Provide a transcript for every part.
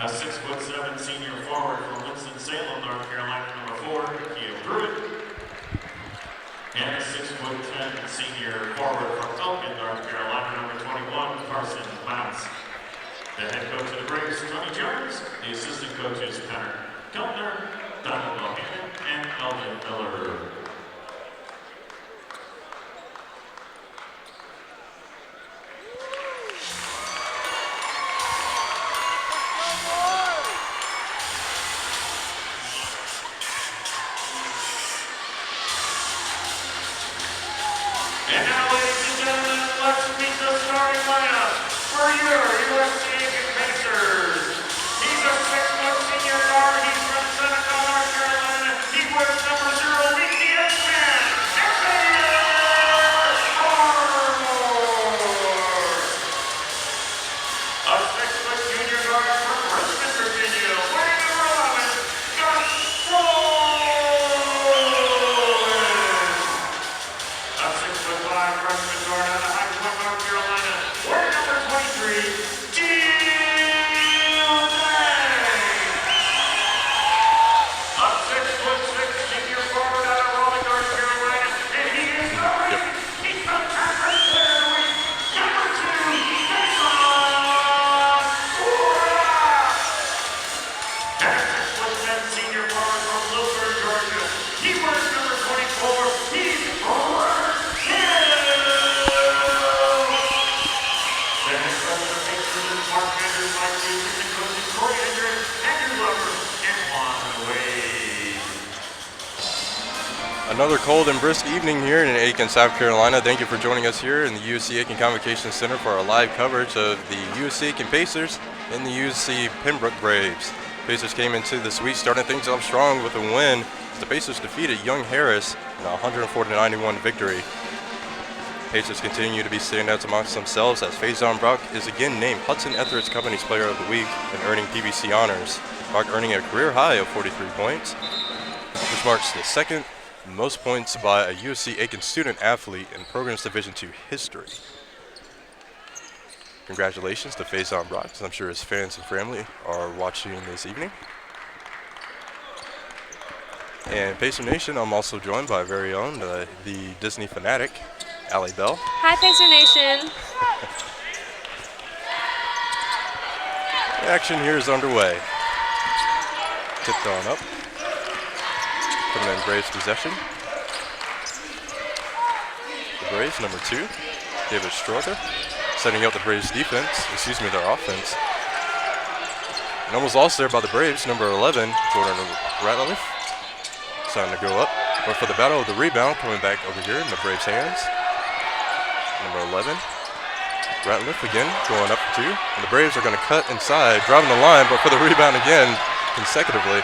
A 6'7" senior forward from Winston-Salem, North Carolina, number 4, Kia Pruitt. And a 6'10" senior forward from Aiken, North Carolina, number 21, Carson Mounts. The head coach of the Braves, Tony Jones. The assistant coaches, Connor Keltner, Donald Bohannon, and Elvin Miller. And now, ladies and gentlemen, let's meet the starting lineup for your USC Aiken Pacers. He's a 6-foot senior guard. He's from Seneca, North Carolina. He wears number 0, meet the X-Man, a 6-foot junior guard from Richmond, Virginia, wearing number 11, Gus a 6'5" freshman guard out of Aiken, North Carolina, wearing number 23, Deal Day. A 6'6" senior forward out of Raleigh, North Carolina, and he is the lead. He's the conference player of the week, number 2, Jason Rock. And a 6'10" senior forward from Lewisburg, Georgia. He wears number 24. He's Another cold and brisk evening here in Aiken, South Carolina. Thank you for joining us here in the USC Aiken Convocation Center for our live coverage of the USC Aiken Pacers and the USC Pembroke Braves. Pacers came into this week starting things off strong with a win. The Pacers defeated Young Harris in a 140-91 victory. Pacers continue to be standouts amongst themselves as Faison Brock is again named Hudson Etheridge Company's Player of the Week and earning PBC honors. Brock earning a career high of 43 points, which marks the second most points by a USC Aiken student athlete in program's Division II history. Congratulations to Faison Brock, as I'm sure his fans and family are watching this evening. And Pacer Nation, I'm also joined by our very own, the Disney fanatic, Allie Bell. Hi, Pacer Nation. Action here is underway. Tipped on up. Coming in Braves possession. The Braves, number 2, David Strother, setting up the Braves defense, their offense. And almost lost there by the Braves, number 11, Jordan Ratliff. Starting to go up. But for the battle of the rebound, coming back over here in the Braves' hands. Number 11, Ratliff again, going up for 2. And the Braves are going to cut inside, driving the line, but for the rebound again, consecutively.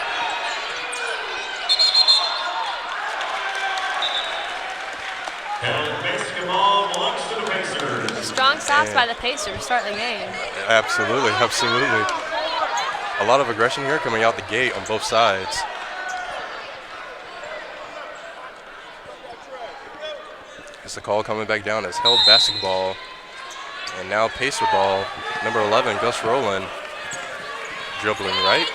And basketball belongs to the Pacers. Strong stops by the Pacers to start the game. Absolutely, absolutely. A lot of aggression here coming out the gate on both sides. It's the call coming back down as held basketball. And now Pacer ball, number 11, Gus Rowland, dribbling right,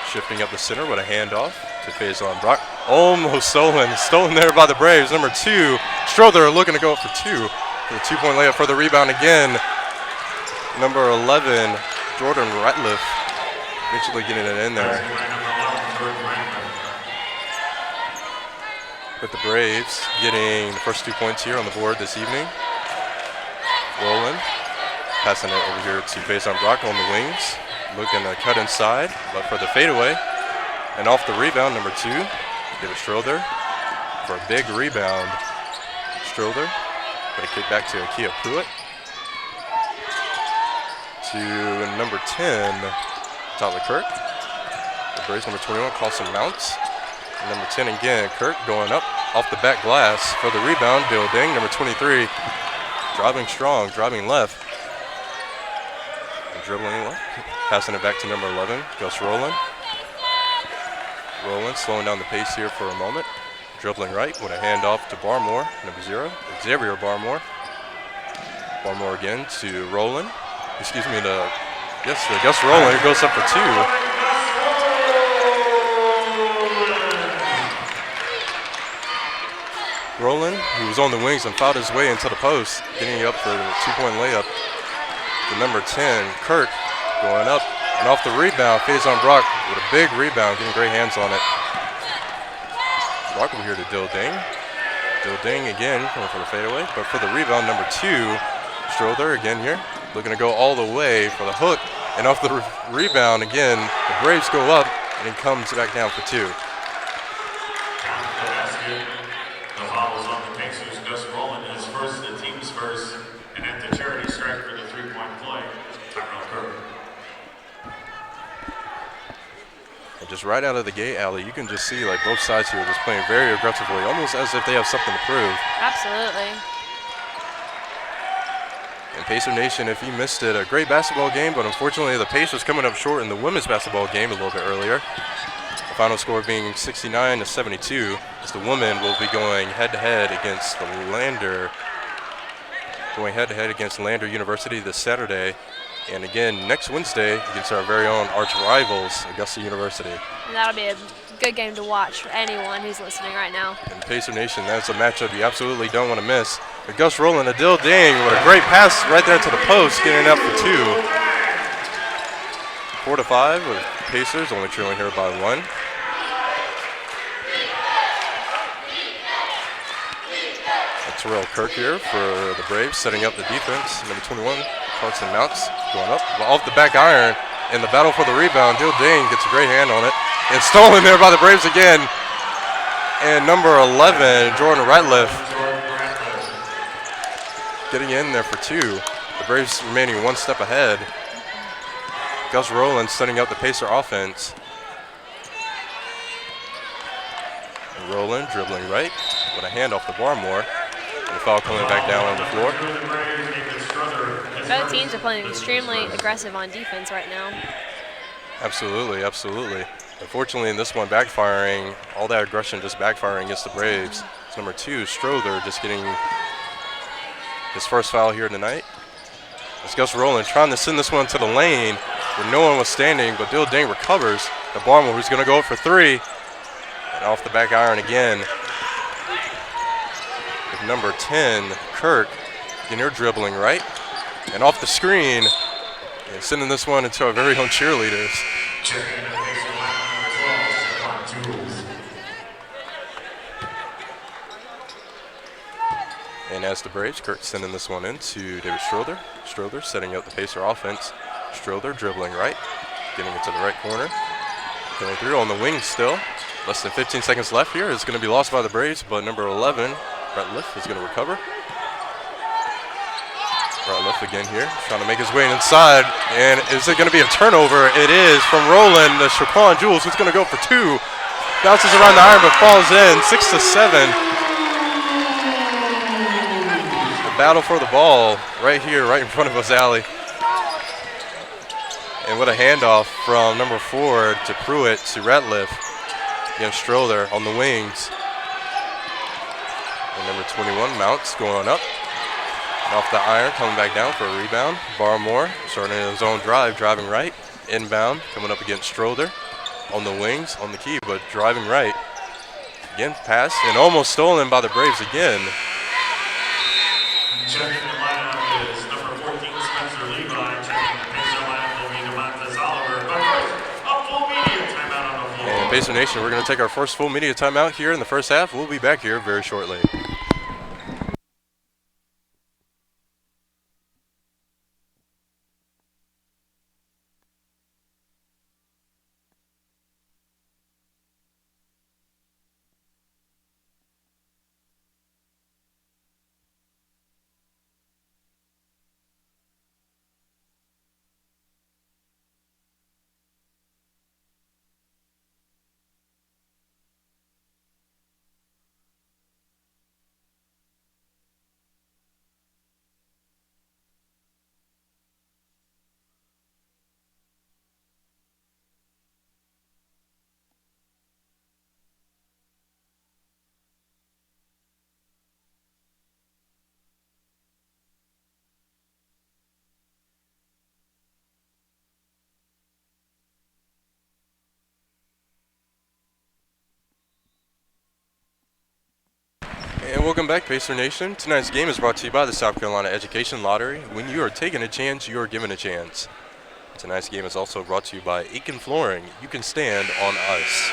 shifting up the center with a handoff to Faison Brock. Almost stolen there by the Braves. Number 2, Strother looking to go up for 2. For the 2-point layup for the rebound again. Number 11, Jordan Ratliff, eventually getting it in there. With the Braves getting the first 2 points here on the board this evening. Rowland passing it over here to Faison Brock on the wings. Looking to cut inside, but for the fadeaway. And off the rebound, number 2, David Strother for a big rebound. Strother going to kick back to Kia Pruitt. To number 10, Tyler Kirk. The Braves, number 21, Carson Mounts. And number 10 again, Kirk going up off the back glass for the rebound. Bill Ding, number 23, driving strong, driving left. And dribbling left. Passing it back to number 11, Gus Rowland. Rowland slowing down the pace here for a moment. Dribbling right with a handoff to Barmore, number 0, Xavier Barmore. Barmore again to Rowland. To Yes, Gus Rowland goes up for 2. Rowland, who was on the wings and fouled his way into the post, getting up for the 2-point layup. The number 10, Kirk, going up and off the rebound. Faison Brock with a big rebound, getting great hands on it. Brock over here to Dill Ding. Dill Ding again, coming for the fadeaway, but for the rebound, number 2, Strother again here, looking to go all the way for the hook, and off the rebound again, the Braves go up, and he comes back down for 2. The foul is on the Pacers. Gus Rowland is first, the team's first, and at the charity strike for the 3-point play, Tyrell Kirk. And just right out of the gate, Allie, you can just see like both sides here just playing very aggressively, almost as if they have something to prove. Absolutely. And Pacer Nation, if you missed it, a great basketball game, but unfortunately the Pacers coming up short in the women's basketball game a little bit earlier. The final score being 69-72, as the women will be going head-to-head against the Lander University this Saturday, and again next Wednesday against our very own arch rivals, Augusta University. And that'll be a good game to watch for anyone who's listening right now. And Pacer Nation, that's a matchup you absolutely don't want to miss. But Gus Rowland, a Dill Ding with a great pass right there to the post, getting up for 2. 4-5 with Pacers, only trailing here by 1. Terrell Kirk here for the Braves, setting up the defense. Number 21, Carson Mounts, going up. Off the back iron, in the battle for the rebound, Dill Ding gets a great hand on it. And stolen there by the Braves again. And number 11, Jordan Ratliff, getting in there for 2. The Braves remaining 1 step ahead. Gus Rowland setting up the Pacer offense. And Rowland dribbling right with a handoff to Barmore. The foul coming back down on the floor. Both teams are playing extremely aggressive on defense right now. Absolutely, absolutely. Unfortunately, in this one backfiring, all that aggression just backfiring against the Braves. It's number 2, Strother, just getting his first foul here tonight. It's Gus Rowland trying to send this one to the lane where no one was standing, but Dill Ding recovers. The Barmore, who's going to go for 3. And off the back iron again. Number 10, Kirk, again, you're dribbling right, and off the screen, and sending this one into our very own cheerleaders. And as the Braves, Kirk sending this one into David Strother. Strother setting up the Pacer offense. Strother dribbling right, getting it to the right corner. Coming through on the wing still. Less than 15 seconds left here. It's going to be lost by the Braves, but number 11, Ratliff is going to recover. Ratliff again here, trying to make his way inside. And is it going to be a turnover? It is from Rowland to Shaquan Jules, who's going to go for 2. Bounces around the iron but falls in, 6-7. The battle for the ball right here, right in front of us, Allie. And what a handoff from number 4 to Pruitt to Ratliff against Strother on the wings. And number 21, Mounts, going up. And off the iron, coming back down for a rebound. Barmore starting his own drive, driving right. Inbound, coming up against Strother. On the wings, on the key, but driving right. Again, pass, and almost stolen by the Braves again. Checking the lineup is number 14, Spencer Levi. Checking the Pacer lineup will be DeMontis Oliver. But first, a full media timeout on the floor. And Pacer Nation, we're going to take our first full media timeout here in the first half. We'll be back here very shortly. And welcome back, Pacer Nation. Tonight's game is brought to you by the South Carolina Education Lottery. When you are taking a chance, you are given a chance. Tonight's game is also brought to you by Aiken Flooring. You can stand on ice.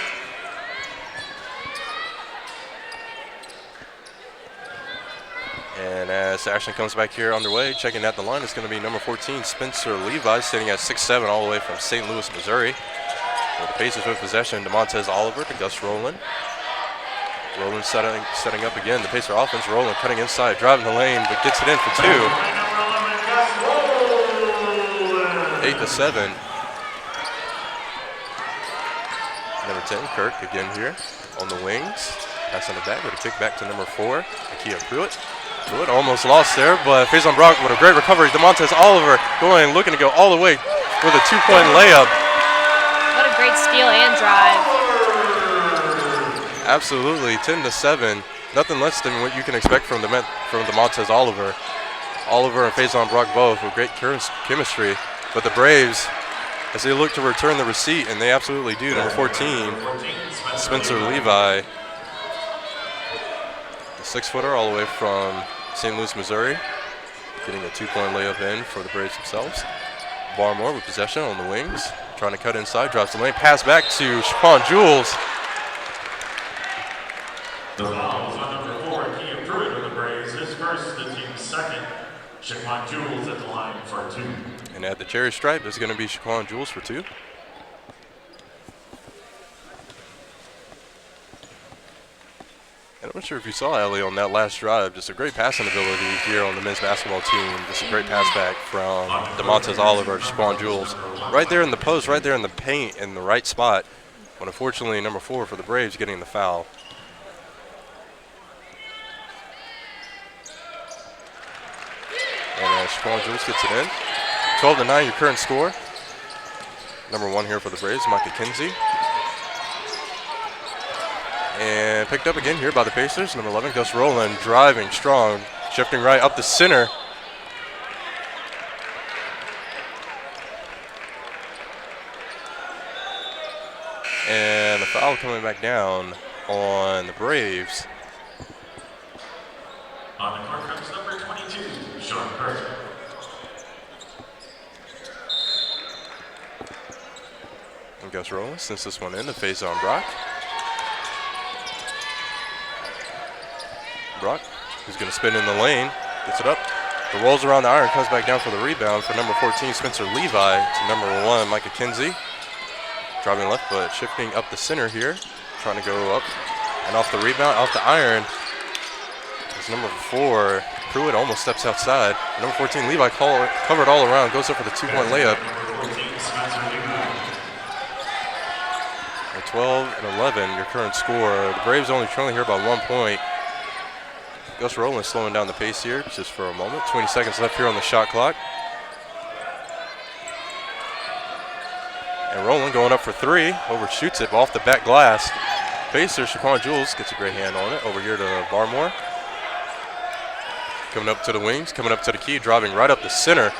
And as action comes back here underway, checking out the line is going to be number 14, Spencer Levi, sitting at 6'7", all the way from St. Louis, Missouri. With the Pacers with possession, DeMontez Oliver to Gus Rowland. Rowland setting up again. The Pacer offense. Rowland cutting inside, driving the lane, but gets it in for 2. 8-7. Number 10, Kirk again here on the wings. Passing it back with a kick back to number 4, Akia Pruitt. Pruitt almost lost there, but Faison Brock with a great recovery. DeMontez Oliver looking to go all the way with a 2-point layup. What a great steal and drive. Absolutely, 10-7. Nothing less than what you can expect from DeMontez Oliver. Oliver and Faison Brock both with great chemistry. But the Braves, as they look to return the receipt, and they absolutely do, number 14, Spencer Levi, the 6-footer all the way from St. Louis, Missouri, getting a 2-point layup in for the Braves themselves. Barmore with possession on the wings, trying to cut inside, drops the lane, pass back to Shaquan Jules. The foul is on number 4, Akia Pruitt of the Braves. His first, the team's second. Shaquan Jules at the line for 2. And at the cherry stripe is going to be Shaquan Jules for 2. And I'm not sure if you saw Ellie on that last drive. Just a great passing ability here on the men's basketball team. Just a great pass back from DeMontez Oliver to Shaquan Jules. Right there in the post, right there in the paint, in the right spot. But unfortunately, number 4 for the Braves getting the foul. And Shaquan Jules gets it in. 12-9, your current score. Number 1 here for the Braves, Micah Kinsey. And picked up again here by the Pacers. Number 11, Gus Rowland, driving strong, shifting right up the center. And the foul coming back down on the Braves. On the court comes number 22, Sean Kirk. And Gus Rowland sends this one in to Faison Brock. Brock, who's going to spin in the lane, gets it up. The rolls around the iron, comes back down for the rebound for number 14, Spencer Levi, to number 1, Micah Kinsey. Driving left, but shifting up the center here, trying to go up. And off the rebound, off the iron, is number 4, Pruitt almost steps outside. Number 14, Levi covered all around, goes up for the 2-point layup. 12-11, your current score. The Braves only trailing here by 1 point. Gus Rowland slowing down the pace here just for a moment. 20 seconds left here on the shot clock. And Rowland going up for 3, overshoots it off the back glass. Pacers, Shaquan Jules gets a great hand on it. Over here to Barmore. Coming up to the wings, coming up to the key, driving right up the center.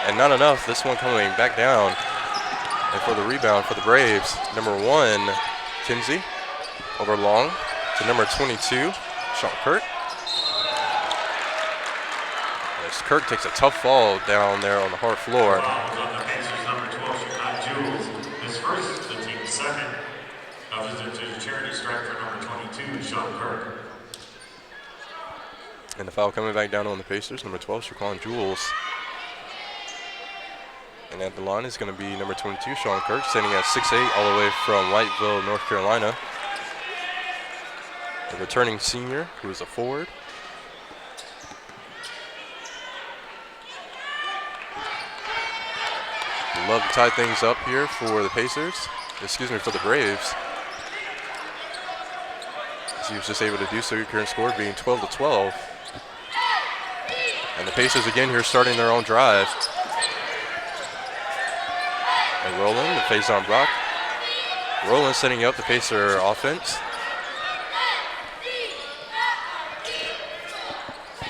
And not enough, this one coming back down. And for the rebound for the Braves, number 1, Kinsey, over long to number 22, Sean Kirk. As Kirk takes a tough fall down there on the hard floor. Number 12, Shaquan Jules. His first, the team's second. Opposite to the charity strike for number 22, Sean Kirk. And the foul coming back down on the Pacers, number 12, Shaquan Jules. And at the line is going to be number 22, Sean Kirk, standing at 6'8", all the way from Whiteville, North Carolina. The returning senior, who is a forward. Love to tie things up here for the Pacers. Excuse me, for the Braves. As he was just able to do so, your current score being 12-12. And the Pacers again here starting their own drive. And Rowland, the Faison Brock. Rowland setting up the Pacer offense.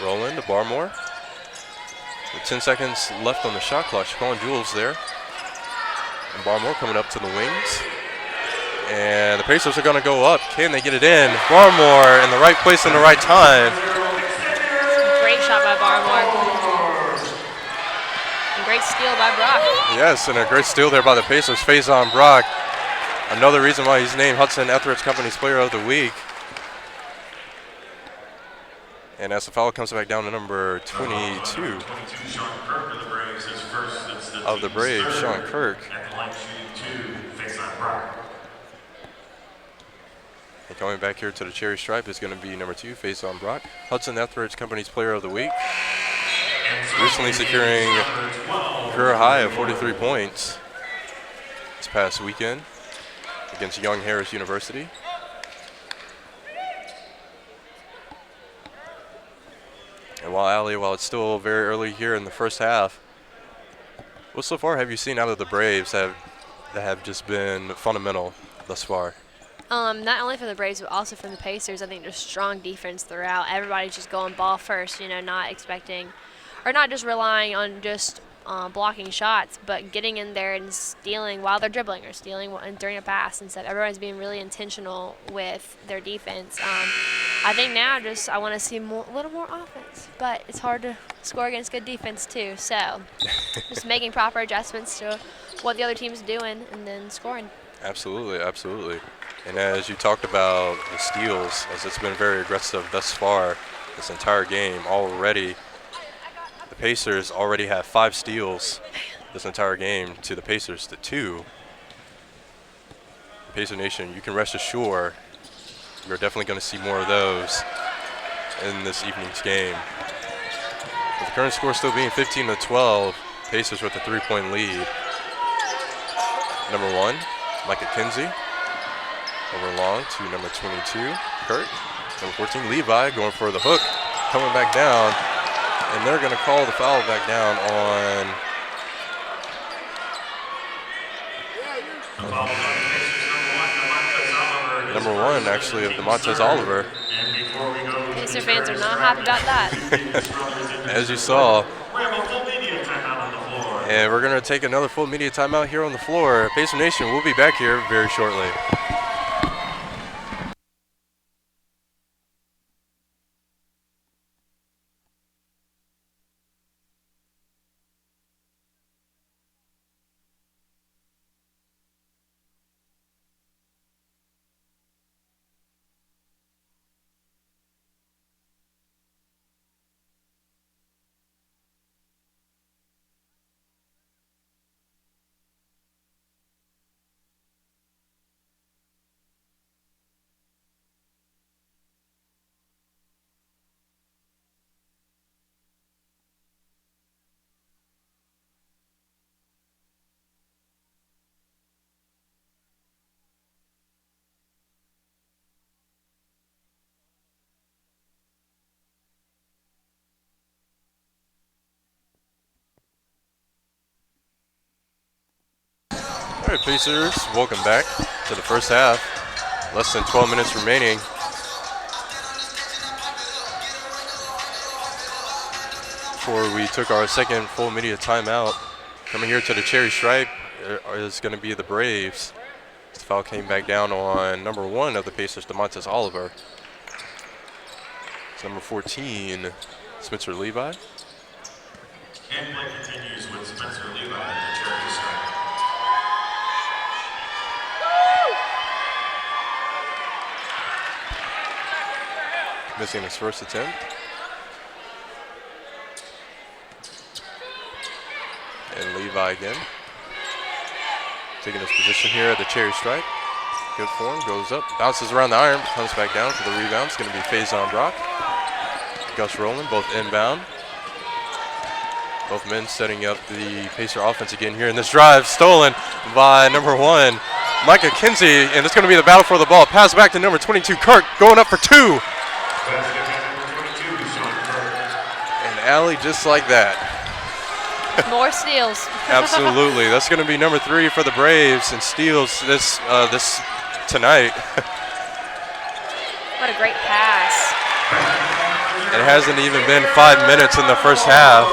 Rowland to Barmore. With 10 seconds left on the shot clock, Shaquan Jules there. And Barmore coming up to the wings. And the Pacers are going to go up. Can they get it in? Barmore in the right place in the right time. Great shot by Barmore. And great steal by Brock. Yes, and a great steal there by the Pacers. Faison Brock. Another reason why he's named Hudson Etheridge Company's Player of the Week. And as the foul comes back down to number 22 of the Braves, Sean Kirk. And coming back here to the cherry stripe is going to be number 2, Faison Brock. Hudson Etheridge Company's Player of the Week. Recently securing a career high of 43 points this past weekend against Young Harris University. And while it's still very early here in the first half, what so far have you seen out of the Braves that have just been fundamental thus far? Not only from the Braves, but also from the Pacers. I think there's strong defense throughout. Everybody's just going ball first, not expecting, or not just relying on just blocking shots, but getting in there and stealing while they're dribbling or stealing during a pass. Instead, everyone's being really intentional with their defense. I think now I want to see a little more offense, but it's hard to score against good defense too. So just making proper adjustments to what the other team's doing and then scoring. Absolutely, absolutely. And as you talked about the steals, as it's been very aggressive thus far this entire game already, the Pacers already have 5 steals this entire game to the Pacers to 2. Pacer Nation, you can rest assured we're definitely going to see more of those in this evening's game. With the current score still being 15-12, Pacers with a 3-point lead. Number 1, Micah Kinsey. Over long to number 22, Kurt. Number 14, Levi, going for the hook, coming back down. And they're going to call the foul back down on number 1, actually, of DeMontez Oliver. Pacer fans are not happy about that. As you saw. And we're going to take another full media timeout here on the floor. Pacer Nation will be back here very shortly. All right, Pacers, welcome back to the first half. Less than 12 minutes remaining. Before we took our second full media timeout, coming here to the cherry stripe is going to be the Braves. The foul came back down on number 1 of the Pacers, DeMontez Oliver. It's number 14, Spencer Levi. And play continues with Spencer Levi at the cherry stripe. Missing his first attempt. And Levi again. Taking his position here at the cherry stripe. Good form, goes up, bounces around the iron, comes back down for the rebound. It's going to be Faison Brock. Gus Rowland, both inbound. Both men setting up the Pacer offense again here in this drive. Stolen by number 1, Micah Kinsey. And it's going to be the battle for the ball. Pass back to number 22, Kirk, going up for 2. And alley just like that. More steals. Absolutely. That's going to be number 3 for the Braves and steals this tonight. What a great pass. It hasn't even been 5 minutes in the first half.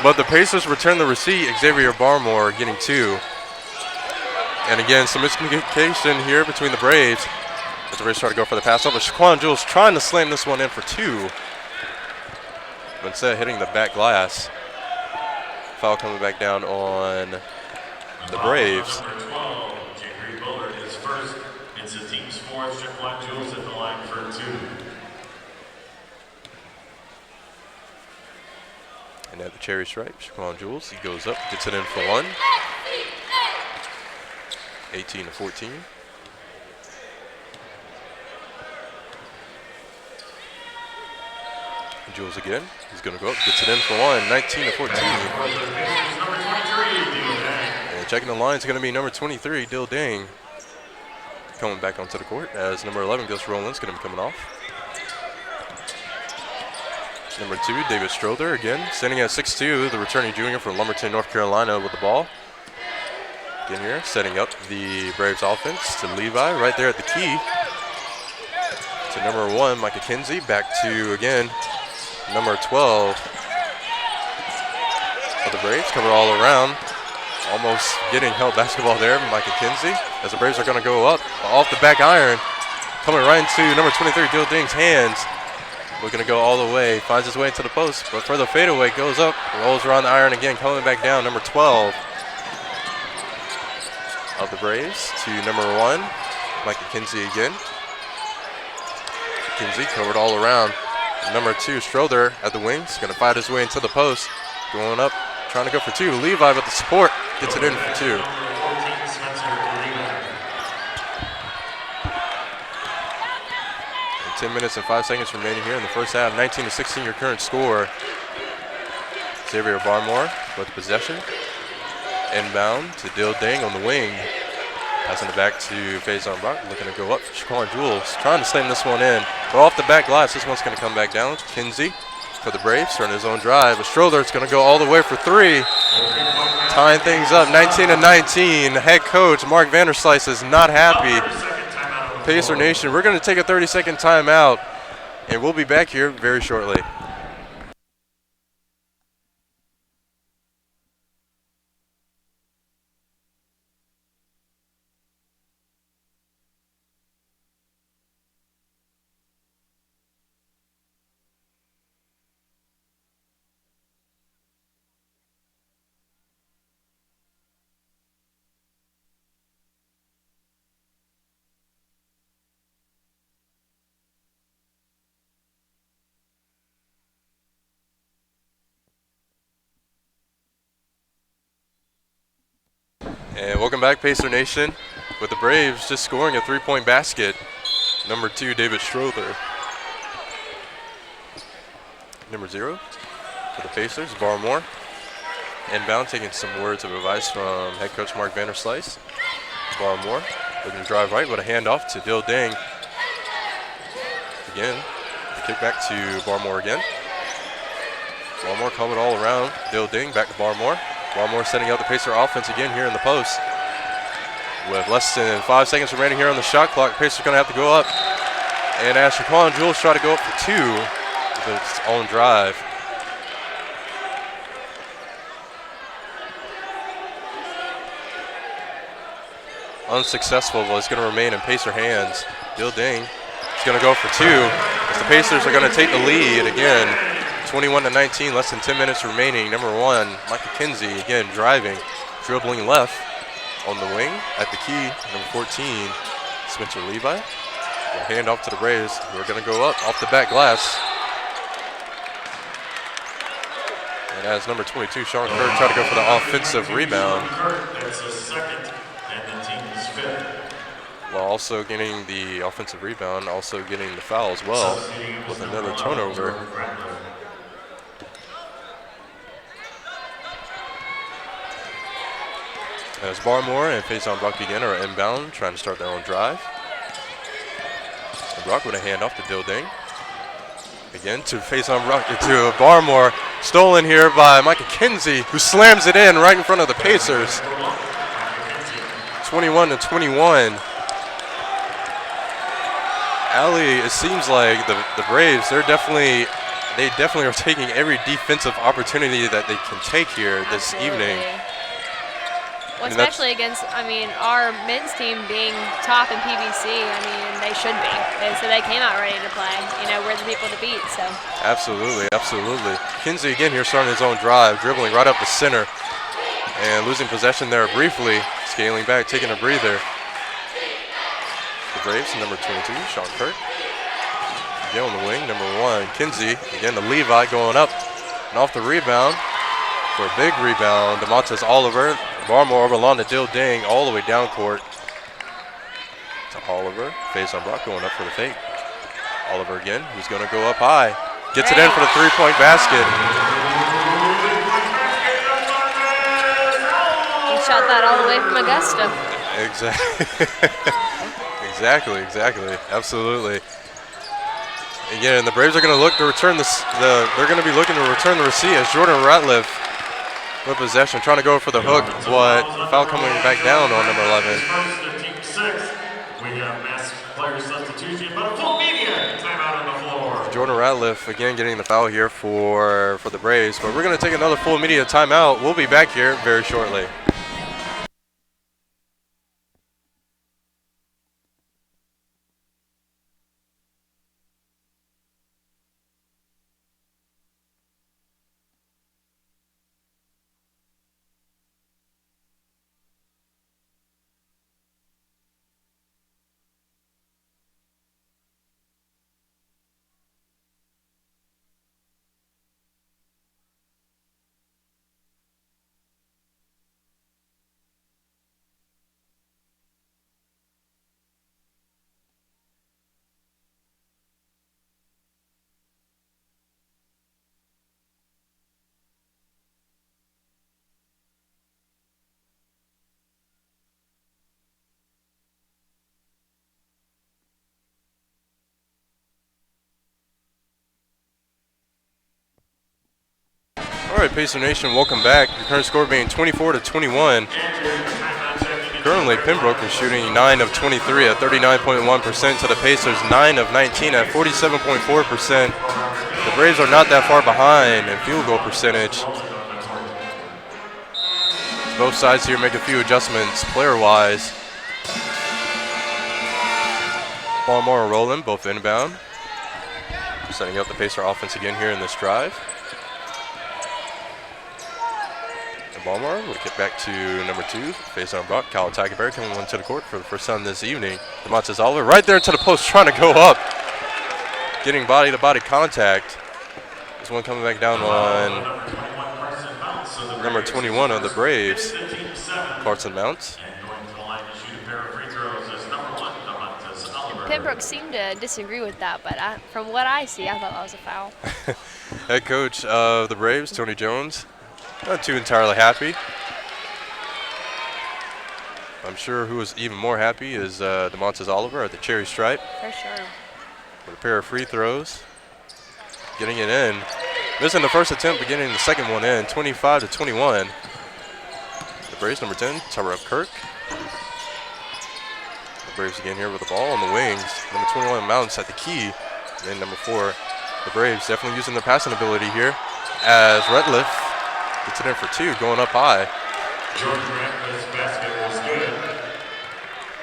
But the Pacers return the receipt. Xavier Barmore getting 2. And again, some miscommunication here between the Braves. As the Braves try to go for the pass over. Shaquan Jules trying to slam this one in for 2. But instead hitting the back glass. Foul coming back down on the Braves. Number 12, Jeffrey Bullard is first. It's the team's 4th. Shaquan Jules at the line for 2. And at the cherry stripe, Shaquan Jules, he goes up, gets it in for 1. 18-14. Jules again. He's going to go up, gets it in for 1. 19-14. And checking the line is going to be number 23, Dill Ding. Coming back onto the court as number 11, Gus Rowland's going to be coming off. Number 2, David Strother again, standing at 6'2", the returning junior from Lumberton, North Carolina with the ball. Again here, setting up the Braves offense to Levi right there at the key. To number 1, Micah Kinsey, back to, again, number 12 of the Braves, cover all around. Almost getting held basketball there, Micah Kinsey. As the Braves are going to go up off the back iron, coming right into number 23, Dill Ding's hands. Looking to go all the way, finds his way into the post, but for the fadeaway, goes up, rolls around the iron again, coming back down, number 12 of the Braves to number 1, Micah Kinsey again. Kinsey covered all around. Number 2, Strother at the wings, going to fight his way into the post, going up, trying to go for 2. Levi with the support, gets it in for 2. 10 minutes and 5 seconds remaining here in the first half. 19-16 your current score. Xavier Barmore with possession. Inbound to Dill Ding on the wing. Passing it back to Faison Brock, looking to go up. Shaquan Jules trying to slam this one in. But off the back glass, this one's going to come back down. Kinsey for the Braves, starting his own drive. But Strother's going to go all the way for 3. Tying things up, 19-19. Head coach Mark Vanderslice is not happy. Pacer Nation, we're going to take a 30-second timeout, and we'll be back here very shortly. And welcome back, Pacer Nation, with the Braves just scoring a 3-point basket. Number 2, David Strother. Number 0 for the Pacers, Barmore. Inbound, taking some words of advice from head coach Mark Vanderslice. Barmore looking to drive right with a handoff to Dill Ding. Again, the kick back to Barmore again. Barmore covered all around. Dill Ding back to Barmore. Barmore setting up the Pacer offense again here in the post. With less than 5 seconds remaining here on the shot clock, Pacers going to have to go up. And as Shaquan Jules try to go up for 2 with his own drive. Unsuccessful, but it's going to remain in Pacer hands. Dill Ding is going to go for 2 as the Pacers are going to take the lead again. 21-19, less than 10 minutes remaining. Number 1, Micah Kinsey, again driving, dribbling left on the wing at the key. Number 14, Spencer Levi. A hand off to the Braves. We're going to go up off the back glass. And as number 22, Sean Kerr, try to go for the offensive rebound. That's the second and the team's 5th. While also getting the offensive rebound, also getting the foul as well with another turnover. As Barmore and Faison Brock again are inbound, trying to start their own drive. And Brock with a handoff to Dill Ding. Again to Faison Brock, to Barmore. Stolen here by Micah Kinsey, who slams it in right in front of the Pacers. 21-21. Ali, it seems like the Braves, they definitely are taking every defensive opportunity that they can take here this evening. Well, especially against, our men's team being top in PBC. They should be. So they came out ready to play. We're the people to beat. So. Absolutely, absolutely. Kinsey again here starting his own drive, dribbling right up the center and losing possession there briefly, scaling back, taking a breather. The Braves, number 22, Sean Kirk. Again on the wing, number 1, Kinsey. Again to Levi going up and off the rebound for a big rebound. DeMontes Oliver, Barmore over Londa Dill Ding all the way down court to Oliver. Faison Brock going up for the fake. Oliver again, who's going to go up high. Gets it in for the three-point basket. He shot that all the way from Augusta. Exactly. Absolutely. Again, the Braves are going to look to return they're going to be looking to return the receipt as Jordan Ratliff with possession, trying to go for the hook, but foul coming back down on number 11. We have mass player substitution, but a full media timeout on the floor. Jordan Ratliff again getting the foul here for the Braves, but we're going to take another full media timeout. We'll be back here very shortly. All right, Pacer Nation, welcome back. Your current score being 24-21. Currently, Pembroke is shooting 9 of 23 at 39.1% to the Pacers 9 of 19 at 47.4%. The Braves are not that far behind in field goal percentage. Both sides here make a few adjustments player-wise. Baltimore and Roland both inbound. Setting up the Pacer offense again here in this drive. Baltimore will get back to number 2, Faison Brock. Kyle Tagenberry coming onto the court for the first time this evening. DeMontes Oliver right there into the post, trying to go up, getting body-to-body contact. This one coming back down on number 21 of the Braves, Carson Mounts. Pembroke seemed to disagree with that, but from what I see, I thought that was a foul. Head coach of the Braves, Tony Jones, not too entirely happy. I'm sure who was even more happy is DeMontes Oliver at the cherry stripe. For sure. With a pair of free throws. Getting it in. Missing the first attempt, but getting the second one in. 25-21. The Braves, number 10, Tyrell Kirk. The Braves again here with the ball on the wings. Number 21, Mounts at the key. And then number 4, the Braves definitely using their passing ability here as Ratliff gets it in for 2, going up high. Jordan Ratliff's basket was good.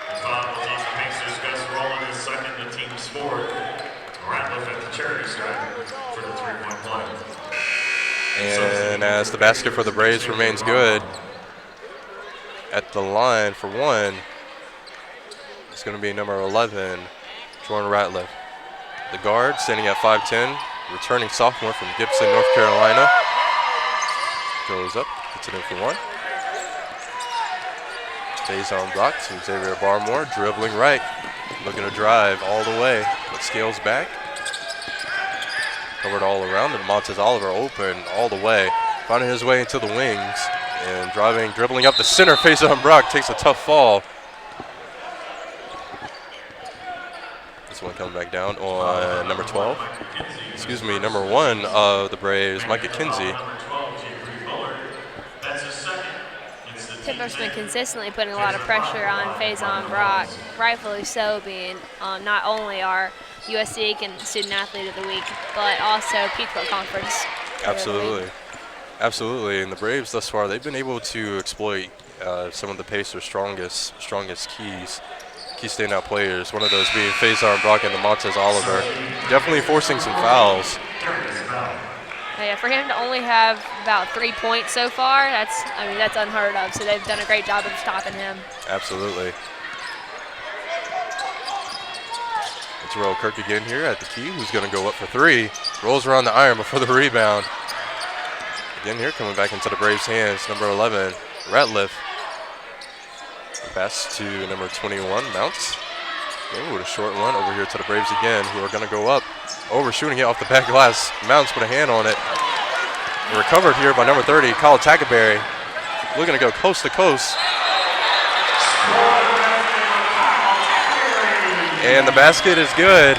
The foul was on the Pacers' Gus Rowland is second, the team's fourth. Ratliff at the charity stripe for the three-point play. And as the basket for the Braves remains good, at the line for 1, it's going to be number 11, Jordan Ratliff. The guard standing at 5'10", returning sophomore from Gibson, North Carolina. Goes up, gets it in for 1. Stays on block to Xavier Barmore, dribbling right, looking to drive all the way, but scales back. Covered all around, and Montez Oliver open all the way, finding his way into the wings, and dribbling up the center. Faison Brock takes a tough fall. This one coming back down on number 12. Excuse me, number 1 of the Braves, Micah Kinsey. Pembroke's been consistently putting a lot of pressure on Faison Brock, rightfully so, being not only our USC Aiken Student Athlete of the Week, but also Peach Bowl Conference. Absolutely. Absolutely, and the Braves thus far, they've been able to exploit some of the Pacers' strongest key standout players. One of those being Faison Brock and Montez Oliver. Definitely forcing some fouls. Yeah, for him to only have about 3 points so far, that's unheard of. So they've done a great job of stopping him. Absolutely. It's Terrell Kirk again here at the key, who's going to go up for 3. Rolls around the iron before the rebound. Again here, coming back into the Braves' hands, number 11, Ratliff. Pass to number 21, Mounts. Again with a short one over here to the Braves again, who are going to go up. Overshooting it off the back glass. Mounts put a hand on it. And recovered here by number 30, Kyle Tackaberry. Looking to go coast to coast. And the basket is good.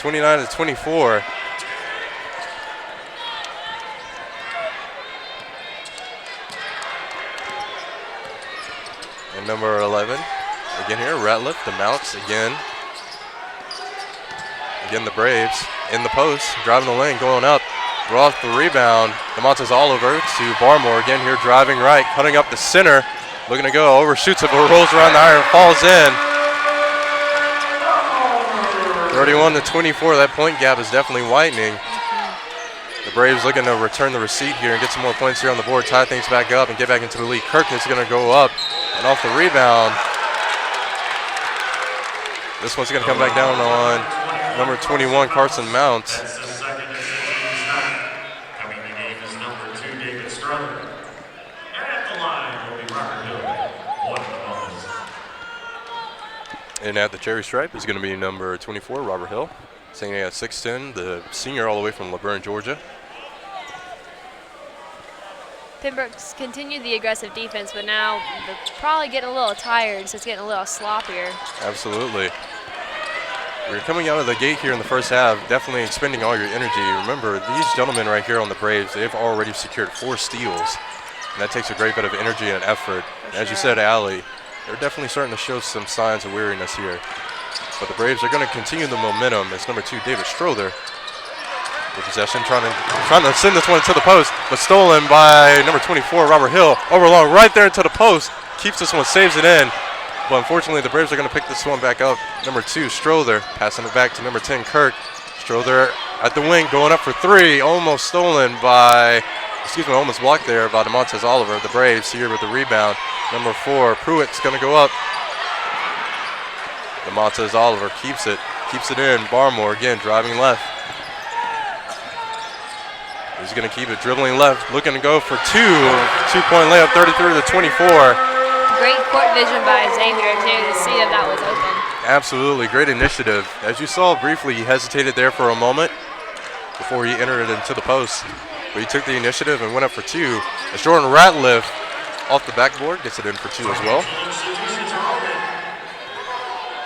29-24. And number 11, again here, Ratliff, the Mounts again. Again, the Braves in the post, driving the lane, going up. We're off the rebound. The Montez Oliver to Barmore again here, driving right, cutting up the center. Looking to go, overshoots it, but rolls around the iron, falls in. 31-24, that point gap is definitely widening. The Braves looking to return the receipt here and get some more points here on the board, tie things back up and get back into the lead. Kirk is going to go up and off the rebound. This one's going to come back down on number 21, Carson Mounts. That's the second of the team's night. Coming in the game is number 2, David Strother. And at the line will be Robert Hill. 1 of the bonus. And at the cherry stripe is going to be number 24, Robert Hill. Standing at 6'10", the senior all the way from LaVerne, Georgia. Pembroke's continued the aggressive defense, but now they're probably getting a little tired, so it's getting a little sloppier. Absolutely. We're coming out of the gate here in the first half, definitely expending all your energy. Remember, these gentlemen right here on the Braves, they've already secured 4 steals. And that takes a great bit of energy and effort. As you said, Allie, they're definitely starting to show some signs of weariness here. But the Braves are going to continue the momentum as number 2, David Strother, with possession, trying to send this one to the post, but stolen by number 24, Robert Hill. Overlong right there into the post, keeps this one, saves it in. But unfortunately, the Braves are going to pick this one back up. Number 2, Strother, passing it back to number 10, Kirk. Strother at the wing, going up for 3, almost stolen by, almost blocked there by Montez Oliver. The Braves here with the rebound. Number 4, Pruitt's going to go up. The Montez Oliver keeps it in. Barmore again driving left. He's going to keep it dribbling left, looking to go for 2. 2-point layup, 33-24. Great court vision by Xavier, too, to see that was open. Absolutely, great initiative. As you saw briefly, he hesitated there for a moment before he entered it into the post. But he took the initiative and went up for 2. As Jordan Ratliff off the backboard gets it in for 2 as well.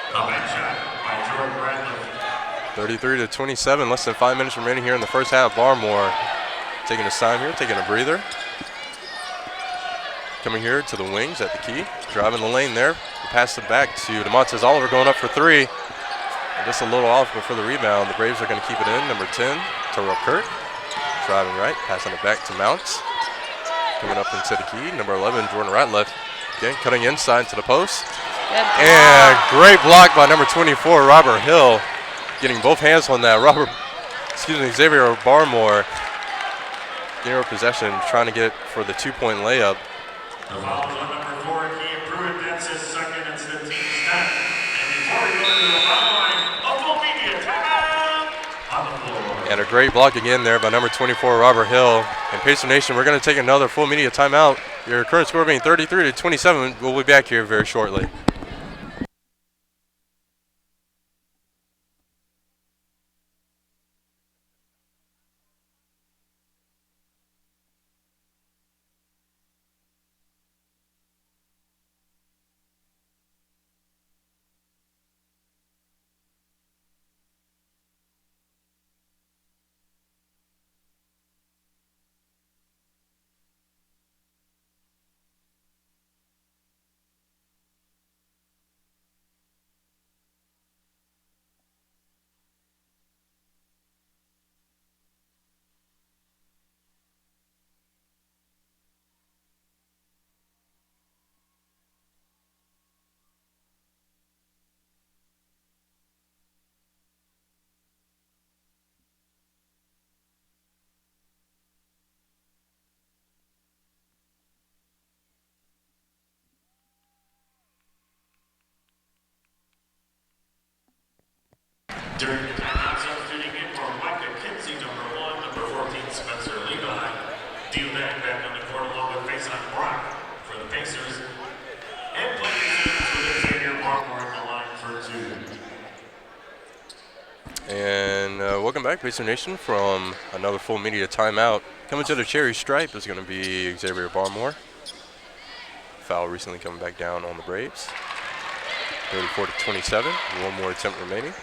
Comeback shot by Jordan Ratliff. 33-27, less than 5 minutes remaining here in the first half. Barmore taking his time here, taking a breather. Coming here to the wings at the key, driving the lane there. Pass it back to Montez Oliver going up for 3. And just a little off before the rebound. The Braves are going to keep it in. Number 10, Terrell Kirk, driving right, passing it back to Mounts. Coming up into the key, number 11, Jordan Ratliff. Again, cutting inside to the post. And great block by number 24, Robert Hill. Getting both hands on that. Xavier Barmore. Near possession, trying to get for the 2-point layup. The foul on number 4, Kean Pruitt. That's his second. It's the team's 10th. And before we go to the foul line, a full media timeout on the floor. And a great block again there by number 24, Robert Hill. And Pacer Nation, we're going to take another full media timeout. Your current score being 33-27. We'll be back here very shortly. Spencer Levi. Deal back on the court along with Mason Brock for the Pacers. And playing with Xavier Barmore on the line for 2. And welcome back, Pacer Nation, from another full media timeout. Coming to the cherry stripe is going to be Xavier Barmore. Foul recently coming back down on the Braves. 34-27, one more attempt remaining.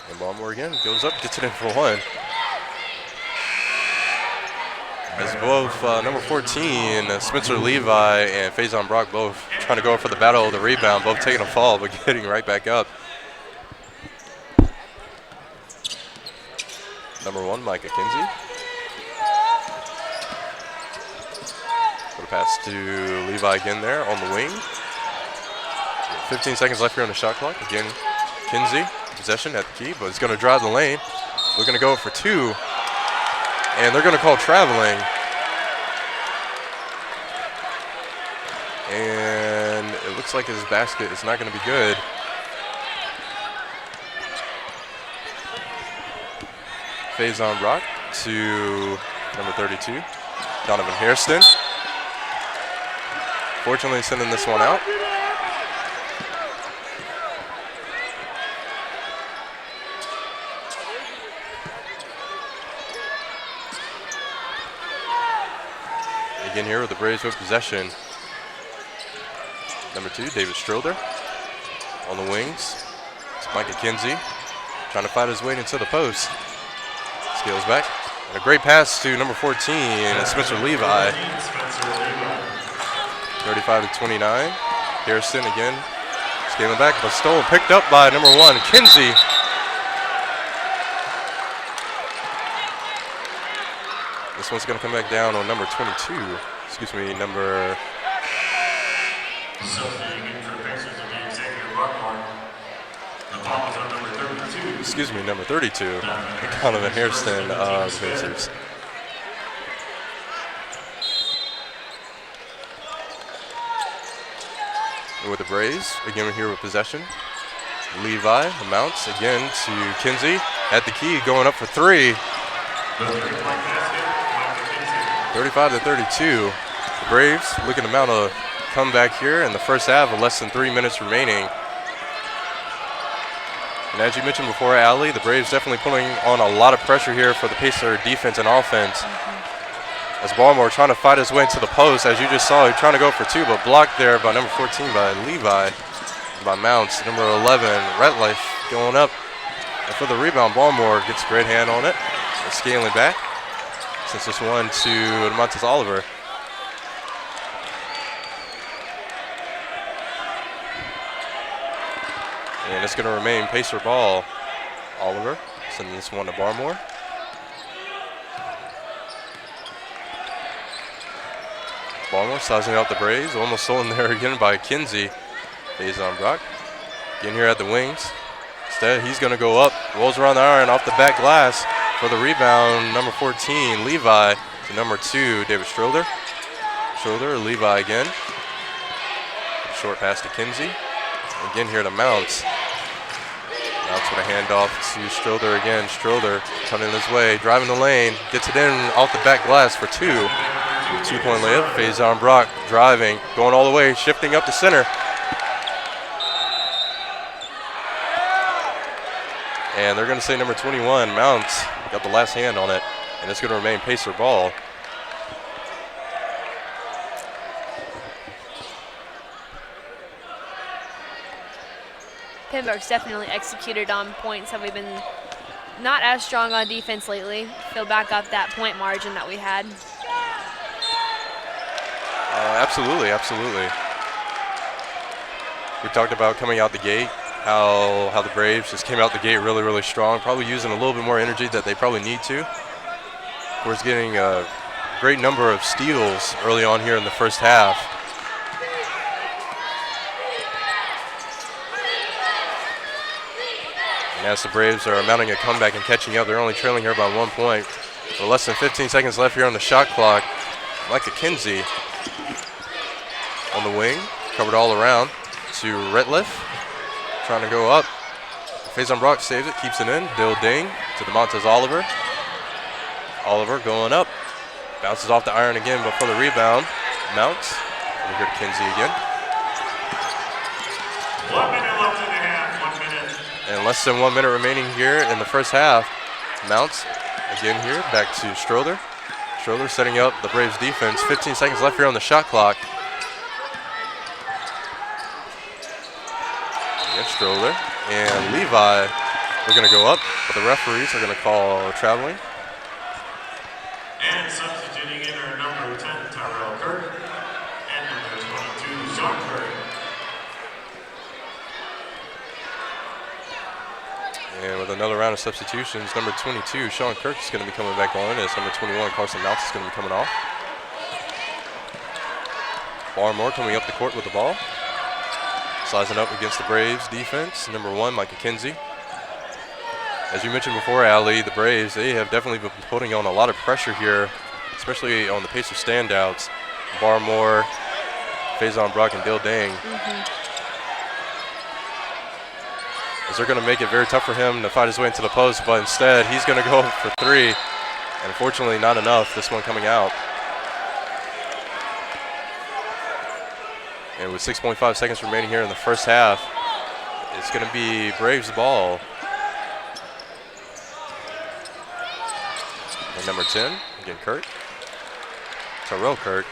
And Baltimore again goes up, gets it in for one. As both number 14, Spencer Levi, and Faison Brock both trying to go for the battle of the rebound, both taking a fall but getting right back up. Number 1, Micah Kinsey. Put a pass to Levi again there on the wing. 15 seconds left here on the shot clock. Again, Kinsey, possession at the key, but it's going to drive the lane. We're going to go for 2, and they're going to call traveling. And it looks like his basket is not going to be good. Faison Brock to number 32, Donovan Hairston. Fortunately sending this one out. Again here with the Braves with possession. Number 2, David Strilder on the wings. It's Micah Kinsey trying to fight his way into the post. Scales back. And a great pass to number 14, Spencer Levi. 35-29. Harrison again scaling back, but stolen, picked up by number 1, Kinsey. This one's going to come back down on number 22. Excuse me, number... Excuse me, number 32, Donovan Hairston of the Pacers. And with the Braves, again we're here with possession. Levi amounts again to Kinsey at the key, going up for 3. 35-32. The Braves looking to mount a comeback here in the first half with less than 3 minutes remaining. And as you mentioned before, Allie, the Braves definitely putting on a lot of pressure here for the Pacer defense and offense. As Baltimore trying to fight his way into the post, as you just saw, he's trying to go for 2, but blocked there by number 14 by Levi, by Mounts. Number 11, Retliff going up. And for the rebound, Baltimore gets a great hand on it. And scaling back. Since this one to Montes Oliver. And it's going to remain Pacer ball. Oliver sending this one to Barmore. Barmore sizing out the Braves. Almost stolen there again by Kinsey. Faison Brock. Again here at the wings. Instead, he's going to go up. Rolls around the iron off the back glass for the rebound. Number 14, Levi, to number 2, David Strilder. Strilder, Levi again. Short pass to Kinsey. Again here to Mounts. Mounts with a handoff to Strilder again. Strilder coming his way, driving the lane, gets it in off the back glass for 2. 2-point layup. Faison Brock driving, going all the way, shifting up to center. And they're going to say number 21, Mounts, got the last hand on it, and it's going to remain Pacer ball. Pembroke's definitely executed on points. Have we been not as strong on defense lately? Fill back up that point margin that we had. Absolutely, absolutely. We talked about coming out the gate, how the Braves just came out the gate really, really strong, probably using a little bit more energy that they probably need to. Of course, getting a great number of steals early on here in the first half. And as the Braves are mounting a comeback and catching up, they're only trailing here by 1 point. With less than 15 seconds left here on the shot clock. Micah Kinsey on the wing, covered all around to Retliff. trying to go up. Pembroke saves it, keeps it in. Dill Ding to DeMontes Oliver. Oliver going up. Bounces off the iron again, but for the rebound, Mounts. Over here to Kinsey again. 1 minute left in the half, 1 minute. And less than 1 minute remaining here in the first half. Mounts again here, back to Strother. Strother setting up the Braves defense. 15 seconds left here on the shot clock. Again, Strother and Levi. We're going to go up, but the referees are going to call traveling. And substituting in are number 10, Tyrell Kirk, and number 22, Sean Kirk. And with another round of substitutions, number 22, Sean Kirk, is going to be coming back on as number 21, Carson Mounts, is going to be coming off. Barmore coming up the court with the ball. Sizing up against the Braves defense, number 1, Micah Kinsey. As you mentioned before, Ali, the Braves, they have definitely been putting on a lot of pressure here, especially on the Pacers standouts. Barmore, Faison Brock, and Dill Dang. As they're going to make it very tough for him to fight his way into the post, but instead he's going to go for 3. And unfortunately not enough, this one coming out. And with 6.5 seconds remaining here in the first half, it's going to be Braves ball. And number 10, again Kirk. Tyrell Kirk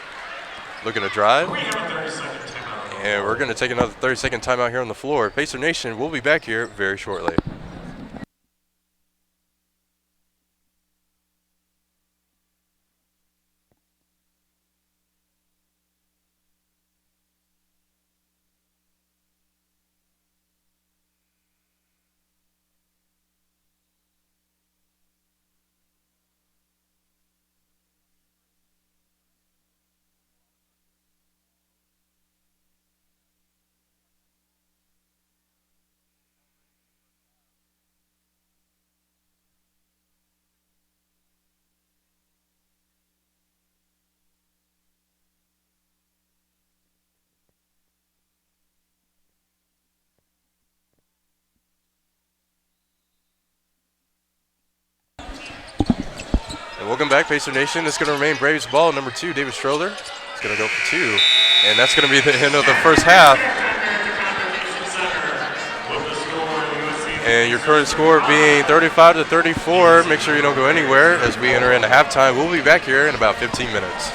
looking to drive. We have a 30-second timeout. And we're going to take another 30-second timeout here on the floor. Pacer Nation will be back here very shortly. And welcome back, Pacer Nation. It's going to remain Braves ball. Number 2, David Strother. It's going to go for 2. And that's going to be the end of the first half. And your current score being 35-34. Make sure you don't go anywhere as we enter into halftime. We'll be back here in about 15 minutes.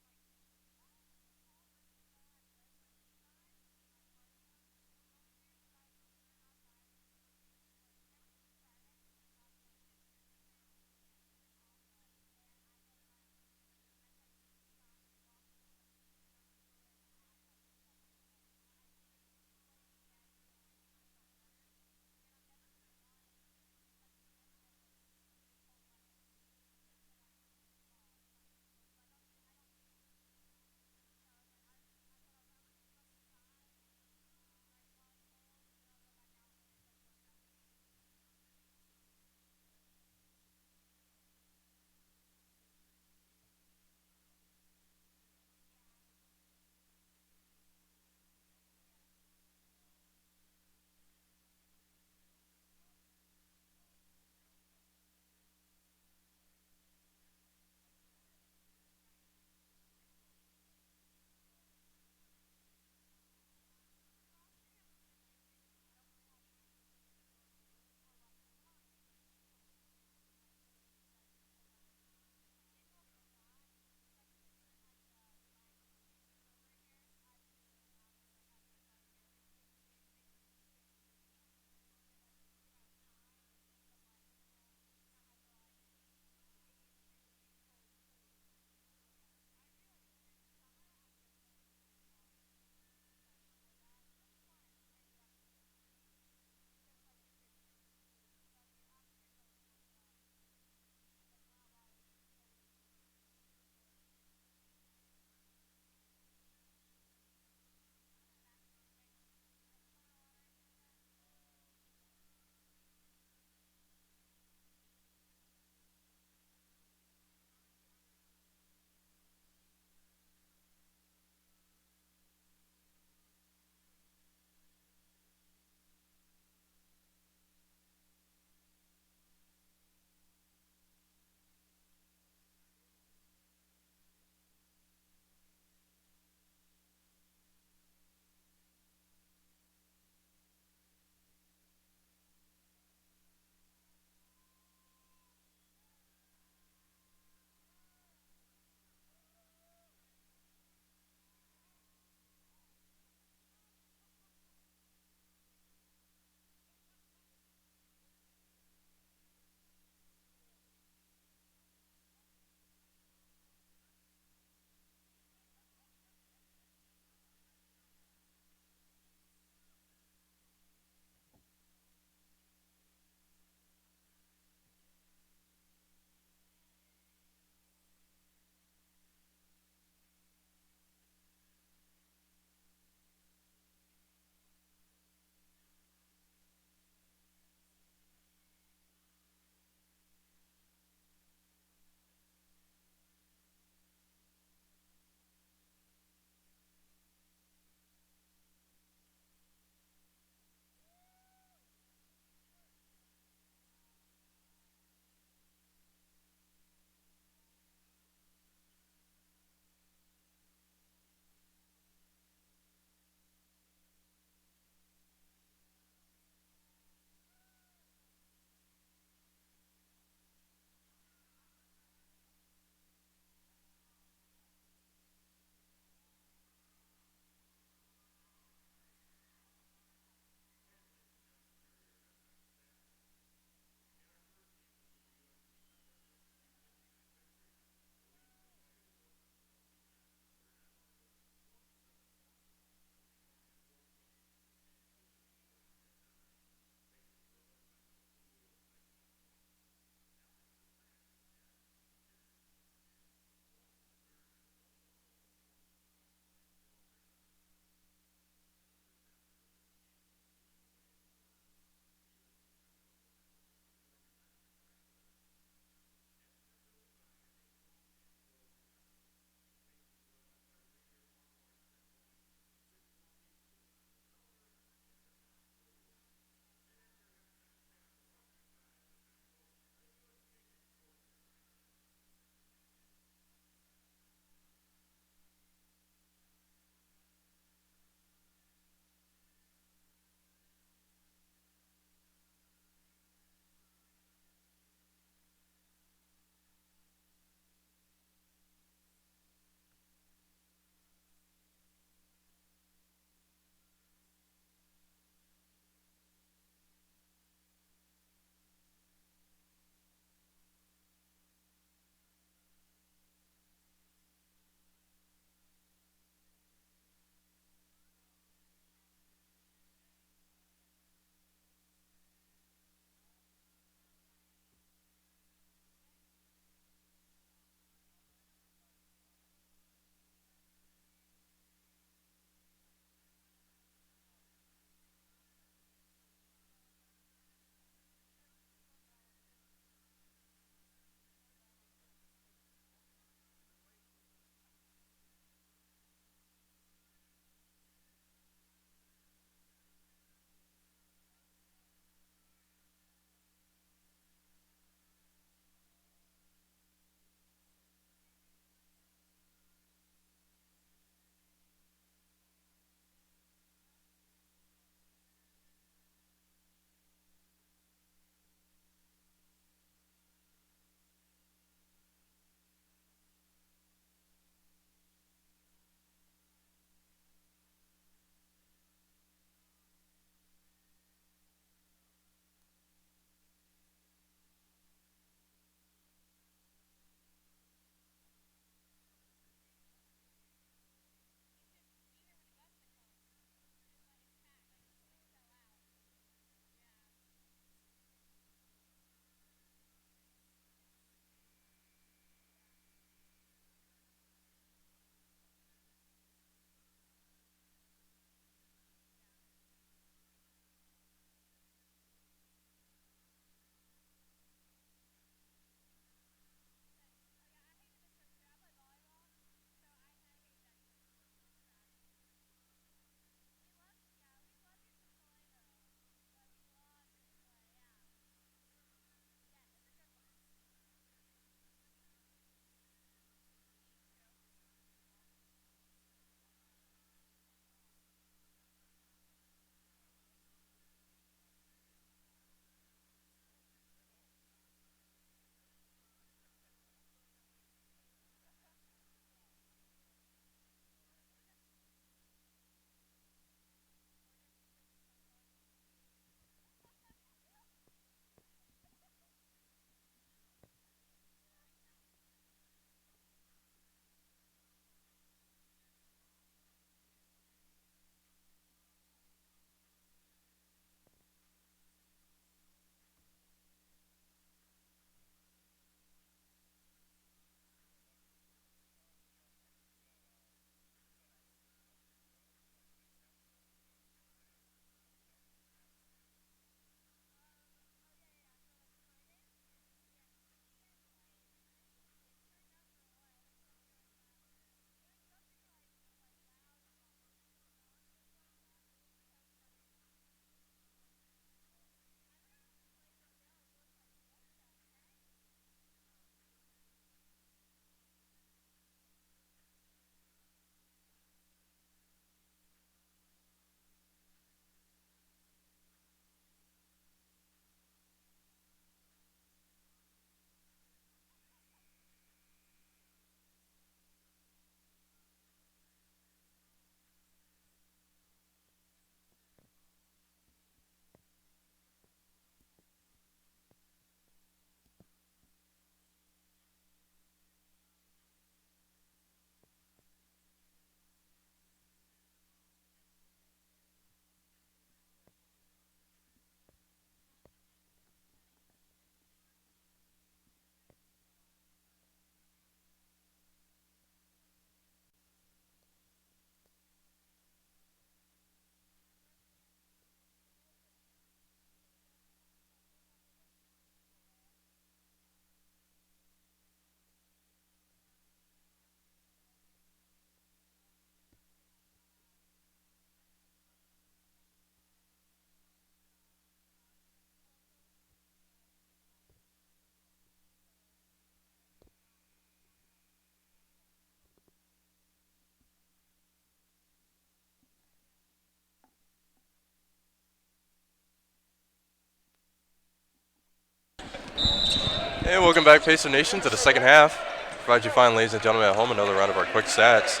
And welcome back, Pacer Nation, to the second half. Glad you find, ladies and gentlemen, at home another round of our quick stats.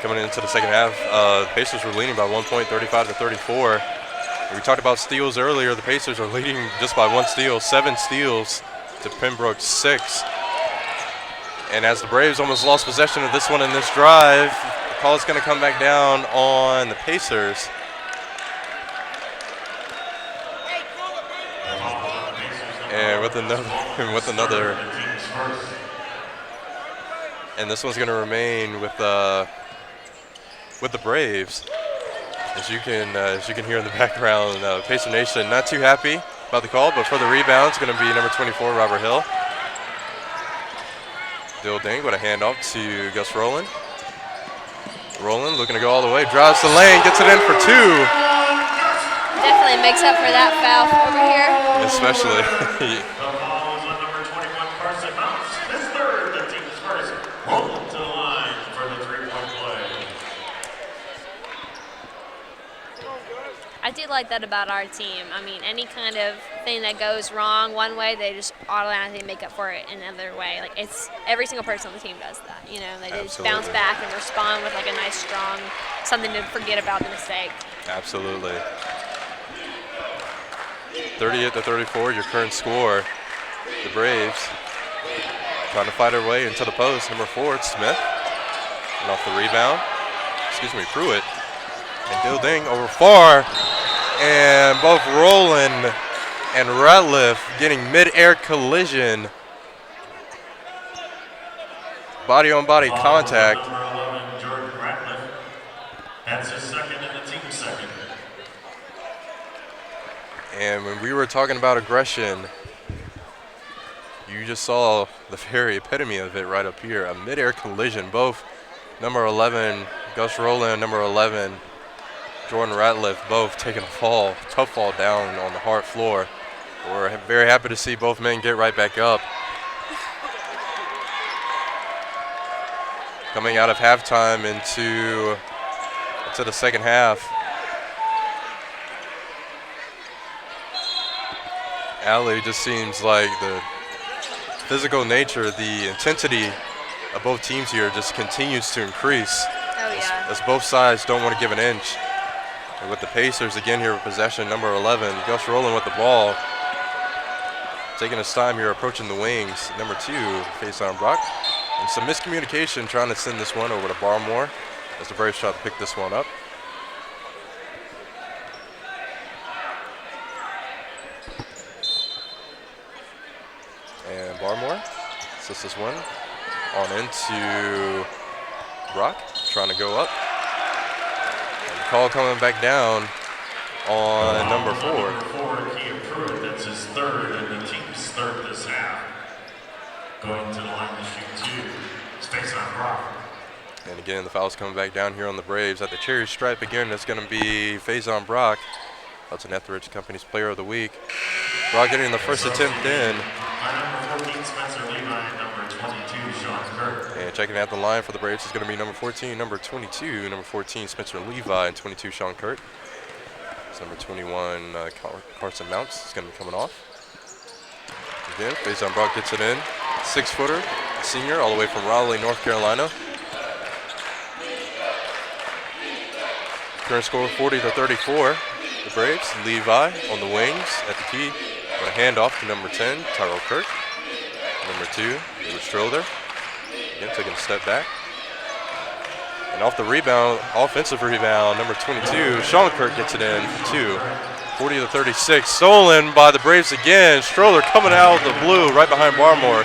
Coming into the second half, the Pacers were leading by 1 point, 35-34. We talked about steals earlier. The Pacers are leading just by 1 steal, 7 steals to Pembroke 6. And as the Braves almost lost possession of this one in this drive, the call is going to come back down on the Pacers. And with another, and this one's going to remain with the Braves. As you can hear in the background, Pacer Nation not too happy about the call, but for the rebound, it's going to be number 24, Robert Hill. Dill Ding with a handoff to Gus Rowland. Rowland looking to go all the way, drives the lane, gets it in for 2. Definitely makes up for that foul over here. Especially. The ball is on number 21, Carson Mounts. His third, the team's first. Rowland to the line for the three-point play. I do like that about our team. I mean, any kind of thing that goes wrong one way, they just automatically make up for it in another way. Like, it's every single person on the team does that. You know, they just bounce back and respond with like a nice, strong, something to forget about the mistake. Absolutely. 38-34, your current score. The Braves trying to fight their way into the post. Number 4, it's Smith. And off the rebound, Pruitt. And Dill Ding over far. And both Rowland and Ratliff getting mid-air collision. Body-on-body contact. Number 11, Jordan Ratliff. That's his second and the team's second. And when we were talking about aggression, you just saw the very epitome of it right up here. A mid-air collision. Both number 11, Gus Rowland, and number 11, Jordan Ratliff, both taking a fall, tough fall down on the hard floor. We're very happy to see both men get right back up. Coming out of halftime into the second half. Allie just seems like the physical nature, the intensity of both teams here just continues to increase. Oh, yeah. As both sides don't want to give an inch. And with the Pacers again here with possession, number 11, Gus Rowland with the ball. Taking his time here, approaching the wings. Number 2, Faison Brock. And some miscommunication trying to send this one over to Barmore as the Braves try to pick this one up. And Barmore sets this one on into Brock, trying to go up. And the call coming back down on number 4. Number 4, Kia Pruitt. That's his third and the team's third this half. Going to the line to shoot 2. Space on Brock. And again, the foul's coming back down here on the Braves. At the cherry stripe again, that's going to be Faison Brock. That's an Etheridge Company's Player of the Week. Brock getting the first attempt in. Number 14, Spencer Levi. Number 22, Sean Kirk. And checking out the line for the Braves is going to be number 14, number 22, number 14, Spencer Levi, and 22, Sean Kurt. It's number 21, Carson Mounts is going to be coming off. Again, Faison Brock gets it in. 6-footer, senior, all the way from Raleigh, North Carolina. Current score 40-34. The Braves, Levi on the wings at the key. With a handoff to number 10, Tyrell Kirk. Number 2, David Strolder. Again, taking a step back. And off the rebound, offensive rebound, number 22, Sean Kirk gets it in for 2. 40-36, stolen by the Braves again. Stroller coming out of the blue right behind Barmore.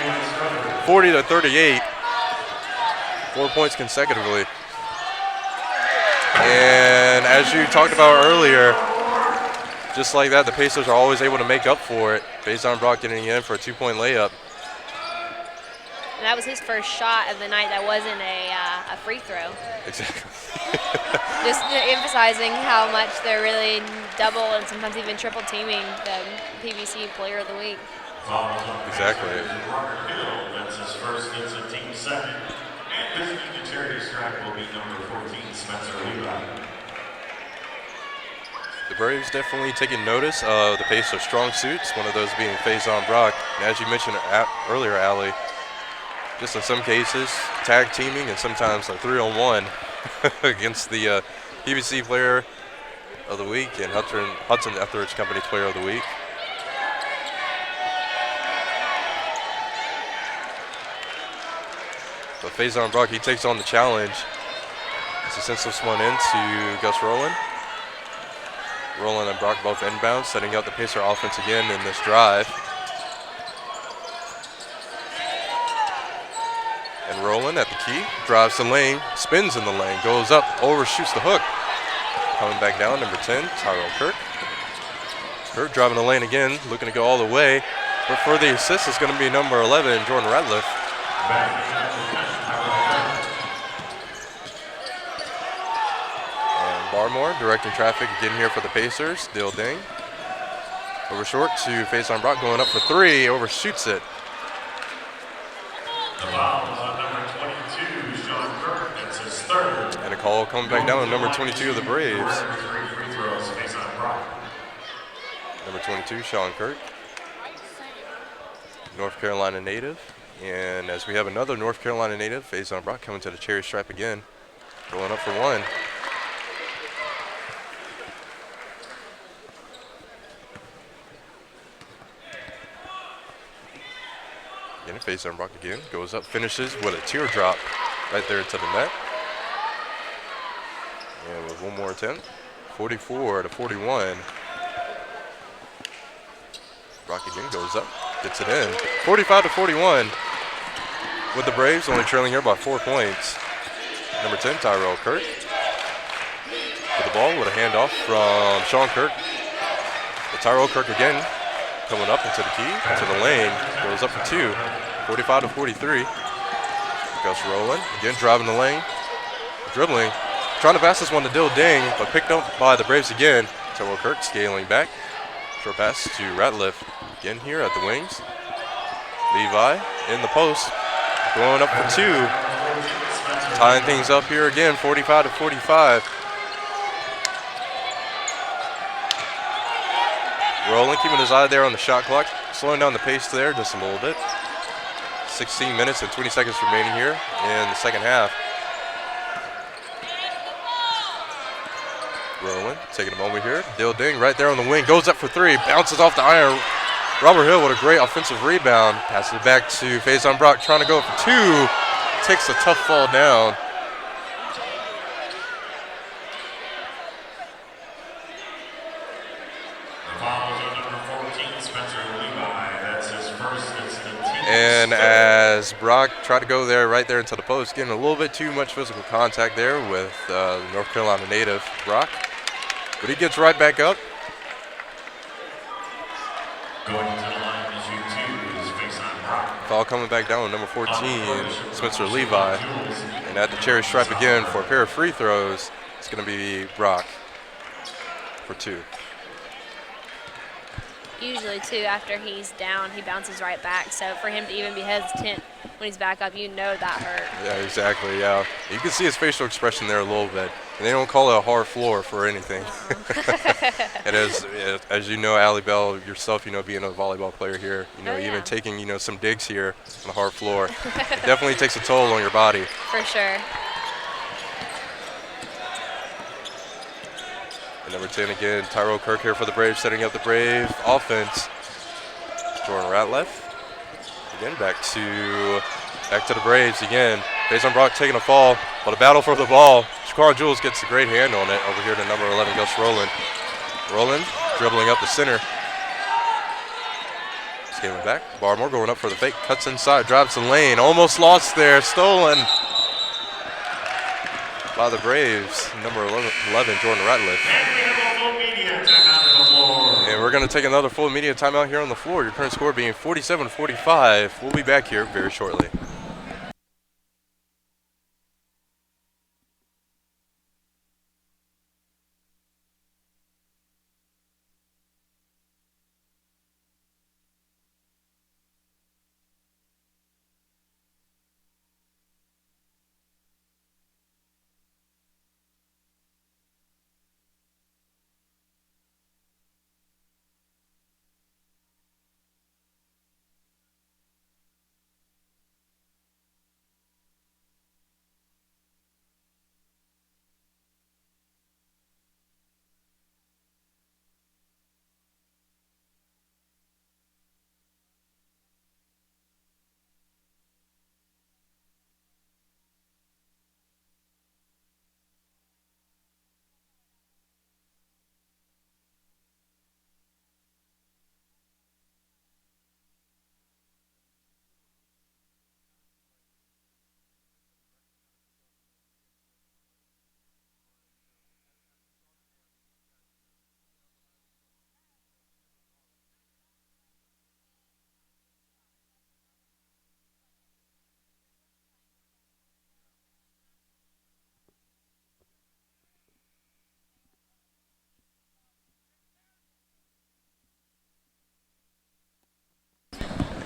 40-38, 4 points consecutively. And as you talked about earlier, just like that, the Pacers are always able to make up for it. Faison Brock getting in for a 2-point layup. And that was his first shot of the night that wasn't a free throw. Exactly. Just emphasizing how much they're really double and sometimes even triple teaming the PBC Player of the Week. Exactly. Robert Hill, that's his first, that's a team second. And visiting the charity stripe will be number 14, Spencer Levi. The Braves definitely taking notice of the Pacers' strong suits, one of those being Faison Brock. And as you mentioned earlier, Allie, just in some cases, tag teaming and sometimes a 3-on-1 against the PBC Player of the Week and Hudson Etheridge Company Player of the Week. So Faison Brock, he takes on the challenge. He sends this one in to Gus Rowland. Rowland and Brock both inbound, setting up the Pacer offense again in this drive. And Rowland at the key, drives the lane, spins in the lane, goes up, overshoots the hook. Coming back down, number 10, Tyrell Kirk. Kirk driving the lane again, looking to go all the way. But for the assist, it's going to be number 11, Jordan Ratliff. And Barmore directing traffic again here for the Pacers. Dill Ding. Over short to Faison Brock, going up for three, overshoots it. The foul was on number 22, Sean Kirk. That's his third. And a call coming back down on number 22 of the Braves. Three free throws, Faison Brock. Number 22, Sean Kirk. North Carolina native. And as we have another North Carolina native, Faison Brock coming to the cherry stripe again. Going up for one. Again, Faison Brock again. Goes up, finishes with a teardrop right there to the net. And with one more attempt. 44-41. Brock again goes up, gets it in. 45-41. With the Braves only trailing here by 4 points. Number 10, Tyrell Kirk. With the ball with a handoff from Sean Kirk. But Tyrell Kirk again coming up into the key, into the lane. Goes up for two. 45-43. Gus Rowland again driving the lane. Dribbling. Trying to pass this one to Dill Ding, but picked up by the Braves again. Tyrell Kirk scaling back. Short pass to Ratliff. Again here at the wings. Levi in the post. Going up for two. Tying things up here again, 45-45. Rowland keeping his eye there on the shot clock. Slowing down the pace there just a little bit. 16 minutes and 20 seconds remaining here in the second half. Rowland taking a moment here. Dill Ding right there on the wing. Goes up for three. Bounces off the iron. Robert Hill with a great offensive rebound. Passes it back to Faison Brock trying to go for two. Takes a tough fall down. The foul was on number 14, Spencer Levi. That's his first. It's the team's And third. as Brock tried to go there right there into the post, getting a little bit too much physical contact there with the North Carolina native, Brock. But he gets right back up. Going to the line to shoot two is Faison Brock. Foul coming back down with number 14, Spencer Levi. And at the cherry stripe again for a pair of free throws, it's going to be Brock for two. Usually, too, after he's down, he bounces right back. So for him to even be hesitant when he's back up, you know that hurt. Yeah, exactly, yeah. You can see his facial expression there a little bit. And they don't call it a hard floor for anything. And as you know, Allie Bell, yourself, being a volleyball player here, Oh, yeah. even taking, some digs here on the hard floor, it definitely takes a toll on your body. For sure. And number 10 again, Tyrell Kirk here for the Braves, setting up the Brave offense. Jordan Ratliff. Again, back to the Braves again. Faison Brock taking a fall, but a battle for the ball. Shaquan Jules gets a great hand on it over here to number 11, Gus Rowland. Rowland dribbling up the center. Scaling back. Barmore going up for the fake. Cuts inside, drives the lane. Almost lost there. Stolen by the Braves. Number 11, Jordan Ratliff. And we have a full media timeout on the floor. And we're going to take another full media timeout here on the floor. Your current score being 47-45. We'll be back here very shortly.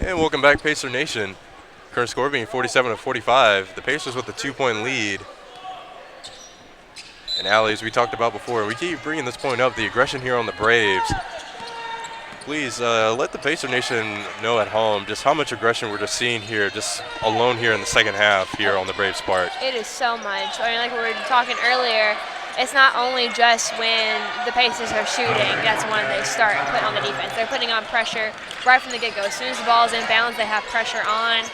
And welcome back, Pacer Nation. Current score being 47-45. The Pacers with the 2-point lead. And Allie, as we talked about before, we keep bringing this point up, the aggression here on the Braves. Please let the Pacer Nation know at home just how much aggression we're just seeing here, just alone here in the second half here on the Braves' part. It is so much. I mean, like we were talking earlier, it's not only just when the Pacers are shooting, that's when they start putting on the defense. They're putting on pressure right from the get-go. As soon as the ball's in bounds, they have pressure on,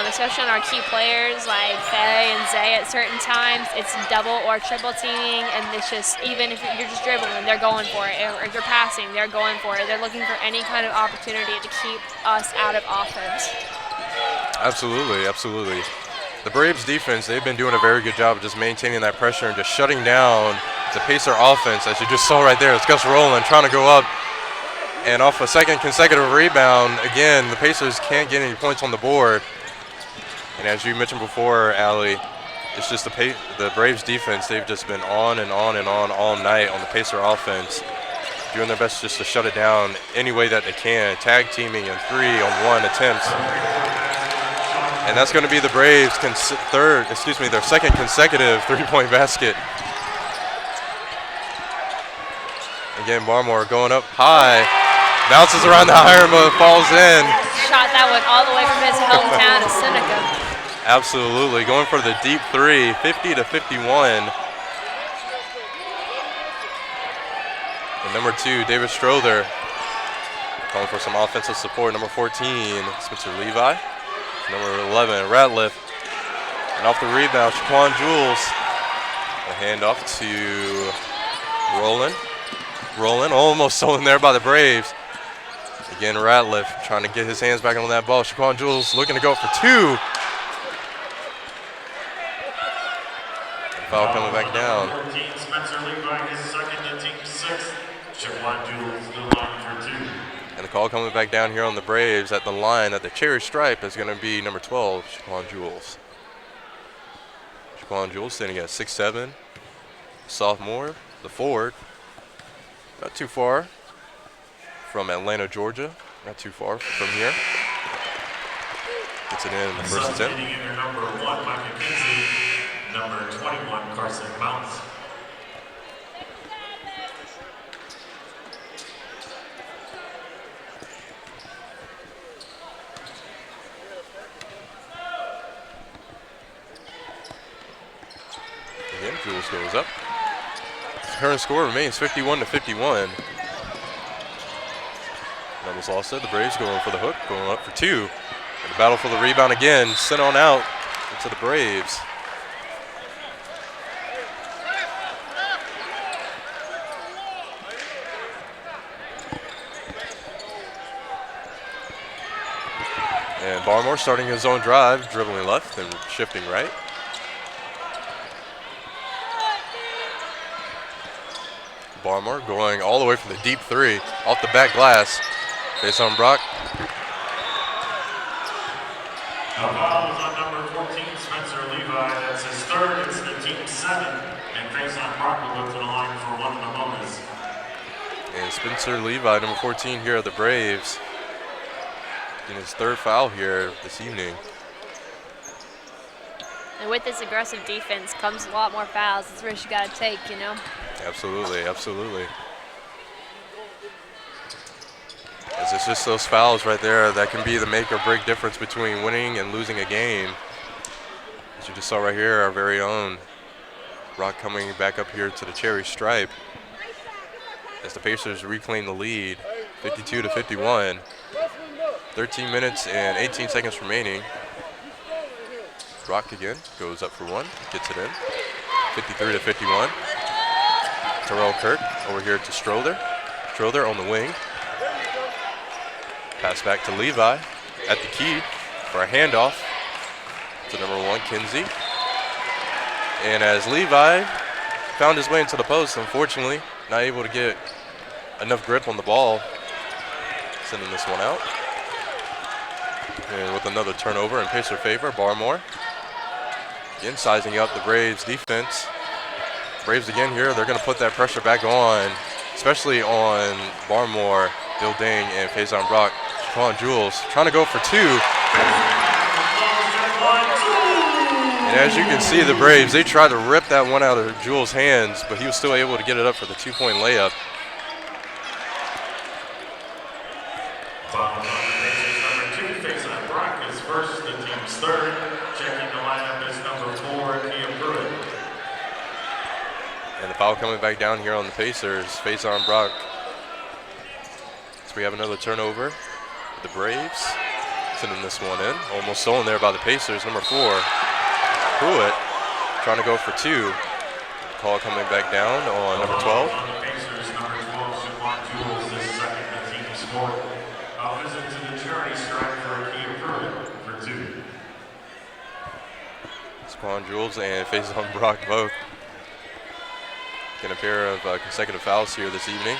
especially on our key players like Faye and Zay at certain times. It's double or triple teaming, and it's just, even if you're just dribbling, they're going for it. Or if you're passing, they're going for it. They're looking for any kind of opportunity to keep us out of offense. Absolutely, absolutely. The Braves defense, they've been doing a very good job of just maintaining that pressure and just shutting down the Pacer offense, as you just saw right there. It's Gus Rowland trying to go up, and off a second consecutive rebound, again, the Pacers can't get any points on the board. And as you mentioned before, Allie, it's just the Braves defense, they've just been on and on and on all night on the Pacer offense, doing their best just to shut it down any way that they can, tag teaming in 3-on-1 attempts. And that's going to be the Braves' their second consecutive three-point basket. Again, Barmore going up high, bounces around the iron, but falls in. Shot that one all the way from his hometown of Seneca. Absolutely, going for the deep three, 50-51. And number 2, David Strother, calling for some offensive support. Number 14, Spencer Levi. Number 11, Ratliff. And off the rebound, Shaquan Jules. A handoff to Roland. Roland almost stolen there by the Braves. Again, Ratliff trying to get his hands back on that ball. Shaquan Jules looking to go for 2. Foul coming back down. 14, Spencer Levi, his second to team 6. Shaquan Jules the line for 2. And the call coming back down here on the Braves at the line at the cherry stripe is going to be number 12, Shaquan Jules. Shaquan Jules standing at 6'7", sophomore, the forward. Not too far from Atlanta, Georgia. Not too far from here. Gets it in the first attempt. Getting in number 1, Micah Kinsey. Number 21, Carson Mounts. Again, Jules goes up. Current score remains 51-51. That was all said. The Braves going for the hook, going up for 2. And the battle for the rebound again, sent on out into the Braves. And Barmore starting his own drive, dribbling left and shifting right. Barmore going all the way for the deep 3 off the back glass. Face on Brock. A foul is on number 14, Spencer Levi. That's his third. It's the team 7. And face on Brock will go to the line for 1 of the bonus. And Spencer Levi, number 14 here at the Braves, getting his third foul here this evening. And with this aggressive defense comes a lot more fouls. That's the risk you got to take, you know. Absolutely, absolutely. As it's just those fouls right there that can be the make or break difference between winning and losing a game. As you just saw right here, our very own Rock coming back up here to the cherry stripe as the Pacers reclaim the lead, 52-51. 13 minutes and 18 seconds remaining. Rock again, goes up for 1, gets it in, 53-51. Terrell Kirk over here to Strother. Strother on the wing. Pass back to Levi at the key for a handoff to number 1, Kinsey. And as Levi found his way into the post, unfortunately, not able to get enough grip on the ball, sending this one out. And with another turnover in Pacer favor, Barmore. Again, sizing up the Braves defense. Braves again here, they're going to put that pressure back on, especially on Barmore, Dilding, and Faison Brock. Shaquan Jules trying to go for two. And as you can see, the Braves, they tried to rip that one out of Jules' hands, but he was still able to get it up for the 2-point layup. Number 2 facing Brock is first, the team's third. Checking the lineup is number 4, Pembroke. And the foul coming back down here on the Pacers. Face on Brock. So we have another turnover for the Braves. Sending this one in. Almost stolen there by the Pacers. Number 4, Pruitt, trying to go for two. Call coming back down on number 12. On the Pacers, number 12, Shaquan Jules, this second the team scored. A visit to the charity stripe for Pembroke for 2. Shaquan Jules and faces on Brock both. Getting a pair of consecutive fouls here this evening.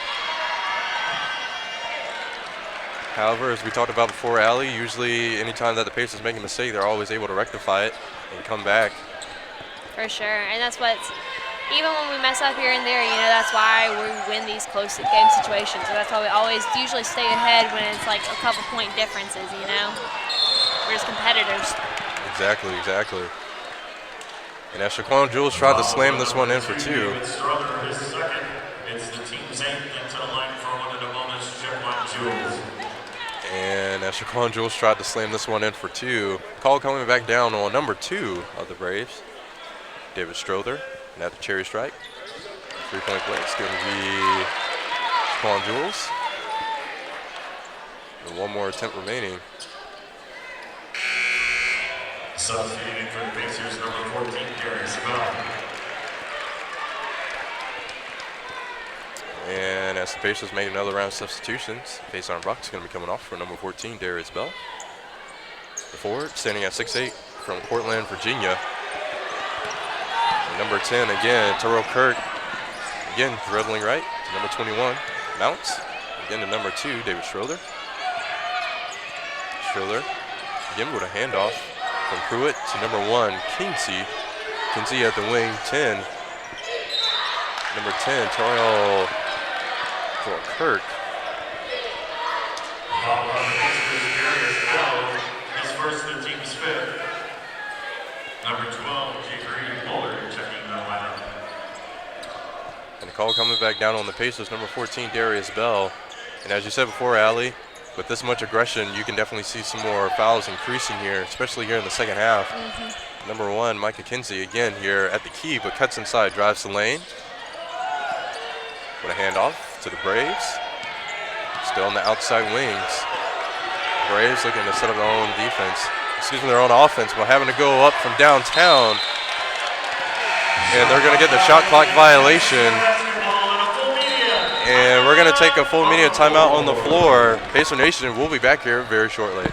However, as we talked about before, Allie, usually anytime that the Pacers make a mistake, they're always able to rectify it and come back. For sure, and that's what's, even when we mess up here and there, that's why we win these close game situations. So that's why we always usually stay ahead when it's like a couple point differences, We're just competitors. Exactly. And as Shaquan Jules tried to slam this one in for two. It's the team's 8th into the line for one of the bonus, Shaquan Jules. And as Shaquan Jules tried to slam this one in for two. Call coming back down on number 2 of the Braves, David Strother, and at the cherry stripe. 3-point play. It's going to be Shaquan Jules. And one more attempt remaining. Substituting for the Pacers, number 14, Darius Bell. And as the Pacers make another round of substitutions, face on Brock is going to be coming off for number 14, Darius Bell. The forward, standing at 6'8", from Portland, Virginia. And number 10, again, Terrell Kirk, again, dribbling right to number 21, Mounts. Again to number 2, David Schroeder. Schroeder, again with a handoff from Pruitt to number 1, Kinsey. Kinsey at the wing, 10. Number 10, Terrell Kirk. Darius Bell is first, the team's 5th. Number 12, Jeffrey Bullard, checking the lineup. And the call coming back down on the Pacers, number 14, Darius Bell. And as you said before, Allie, with this much aggression, you can definitely see some more fouls increasing here, especially here in the second half. Number 1, Micah Kinsey, again here at the key, but cuts inside, drives the lane. With a handoff to the Braves. Still on the outside wings. Braves looking to set up their own defense. Their own offense, but having to go up from downtown. And they're going to get the shot clock violation. And we're going to take a full media timeout on the floor. Pacer Nation will be back here very shortly.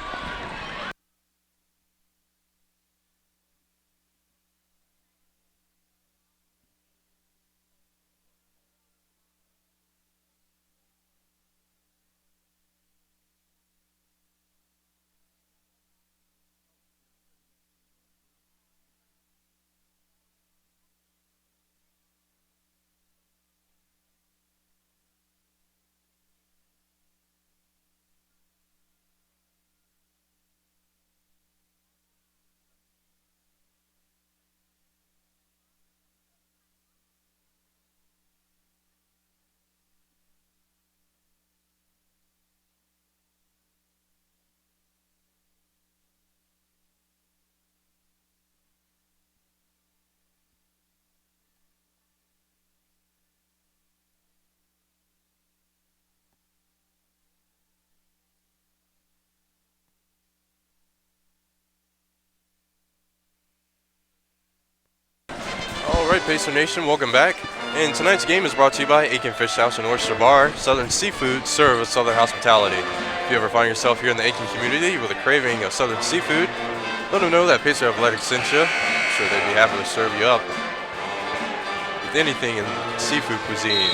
All right, Pacer Nation, welcome back. And tonight's game is brought to you by Aiken Fish House and Oyster Bar. Southern seafood served with Southern hospitality. If you ever find yourself here in the Aiken community with a craving of Southern seafood, let them know that Pacer Athletics sent you. I'm sure they'd be happy to serve you up with anything in seafood cuisine.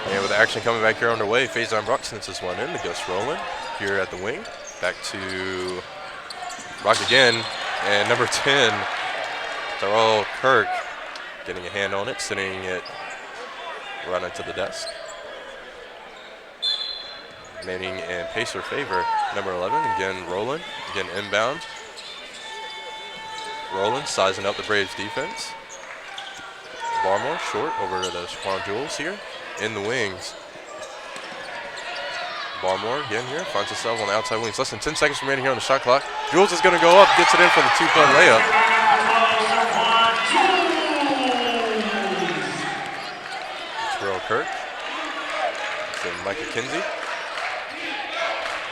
And with the action coming back here underway, Faison Brock sends this one in. The Gus rolling here at the wing. Back to Brock again. And number 10, Terrell Kirk, getting a hand on it, sending it right into the desk. remaining in Pacer favor. Number 11, again Roland, again inbound. Roland sizing up the Braves defense. Barmore short over to the Shaquan Jules here in the wings. Barmore again here, finds himself on the outside wings. Less than 10 seconds remaining here on the shot clock. Jules is going to go up, gets it in for the 2-point layup. Terrell Kirk. Then Micah Kinsey.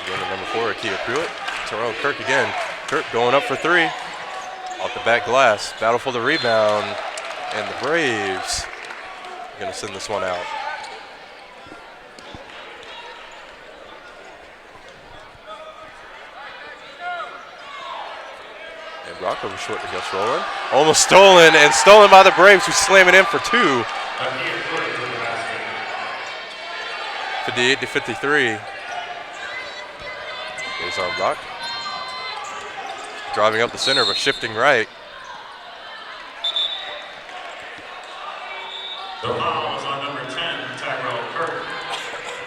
Again, the number 4, Akia Pruitt. Terrell Kirk again. Kirk going up for 3. Off the back glass. Battle for the rebound. And the Braves are going to send this one out. And Rocco was short to Gus Roland. Almost stolen, and stolen by the Braves, who slam it in for 2. 58-53. Here's on Brock. Driving up the center, but shifting right. The foul is on number 10, Tyrell Kirk.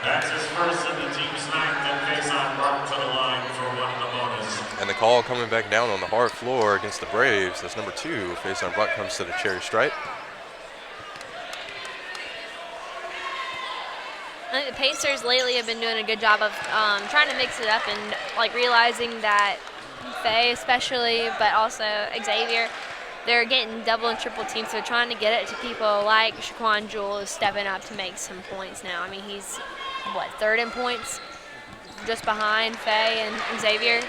That's his first in the team's 9th, and face on Brock to the line for 1 in the bonus. And the call coming back down on the hard floor against the Braves. That's number 2. Face on Brock comes to the cherry stripe. I think the Pacers lately have been doing a good job of trying to mix it up and like realizing that Faye especially, but also Xavier, they're getting double and triple teams, so they're trying to get it to people like Shaquan Jules stepping up to make some points now. I mean, he's, what, 3rd in points, just behind Faye and Xavier.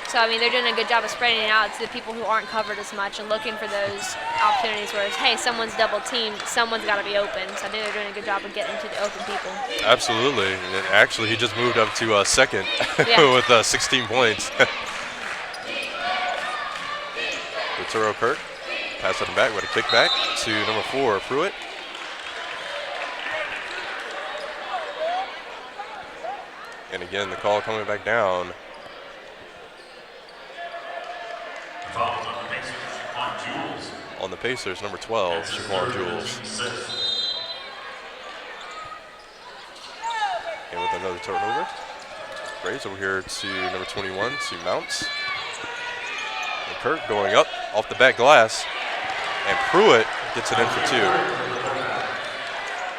So, I mean, they're doing a good job of spreading it out to the people who aren't covered as much and looking for those opportunities where, hey, someone's double teamed, someone's got to be open. So I think they're doing a good job of getting to the open people. Absolutely. And actually, he just moved up to 2nd with 16 points. Turo Kirk, pass it back with a kickback to number 4, Pruitt. And again, the call coming back down. Foul on the Pacers, Shaquan Jules. On the Pacers, number 12, Shaquan Jules. And with another turnover, Braves over here to number 21, to Mounts. And Kirk going up off the back glass, and Pruitt gets it in for 2.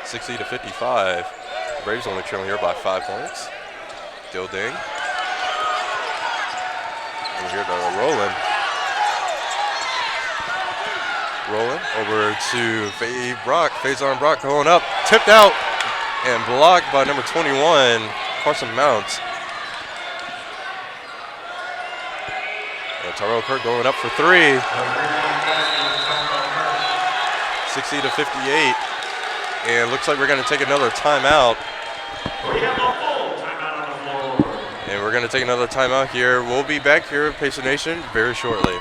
60-55. Braves only trailing here by 5 points. Dilding. Over here to Roland. Roland over to Faison Brock going up, tipped out, and blocked by number 21, Carson Mounts. And Tyrell Kirk going up for 3. 60-58. And looks like we're going to take another timeout. We have a full timeout on the floor. And we're going to take another timeout here. We'll be back here at Pacer Nation very shortly.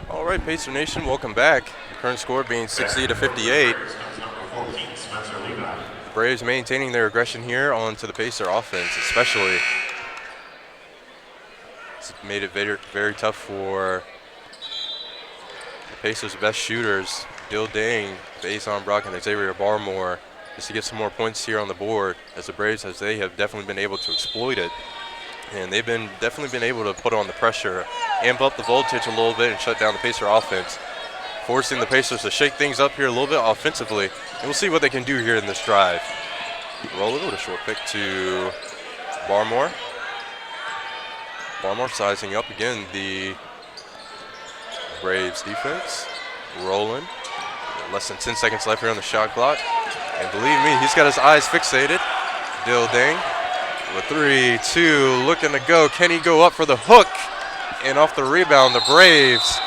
All right, Pacer Nation, welcome back. The current score being 60-58. Braves maintaining their aggression here onto the Pacer offense, especially. It's made it very, very tough for the Pacers' best shooters, Dill Dang, Faison Brock, and Xavier Barmore, just to get some more points here on the board, as the Braves, as they have definitely been able to exploit it. And they've definitely been able to put on the pressure, amp up the voltage a little bit, and shut down the Pacer offense. forcing the Pacers to shake things up here a little bit offensively. And we'll see what they can do here in this drive. Roll it with a short pick to Barmore. Barmore sizing up again the Braves defense. Rolling. Less than 10 seconds left here on the shot clock. And believe me, he's got his eyes fixated. Dilding with 3, 2, looking to go. Can he go up for the hook? And off the rebound, the Braves.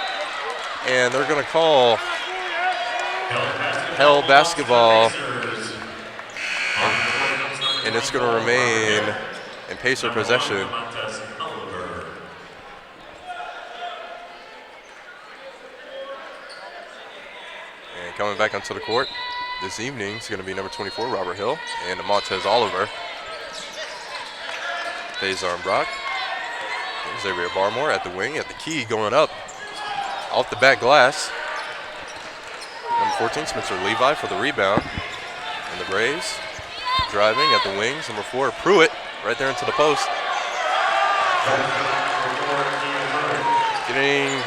And they're going to call hell basketball. And it's going to remain in Pacer possession. And coming back onto the court this evening is going to be number 24, Robert Hill, and Montez Oliver. Faison Brock. Xavier Barmore at the wing, at the key, going up off the back glass. Number 14, Spencer Levi for the rebound. And the Braves driving at the wings. Number 4, Pruitt, right there into the post.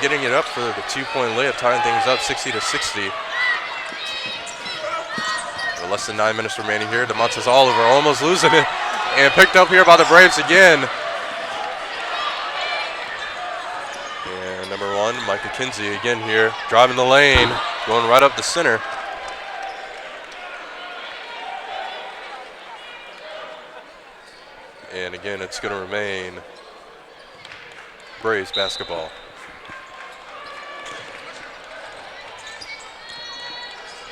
Getting it up for the 2-point layup, tying things up 60-60. With less than 9 minutes remaining here. DeMontis Oliver almost losing it. And picked up here by the Braves again. And number 1, Mike McKenzie again here, driving the lane, going right up the center. And again, it's going to remain Braves basketball.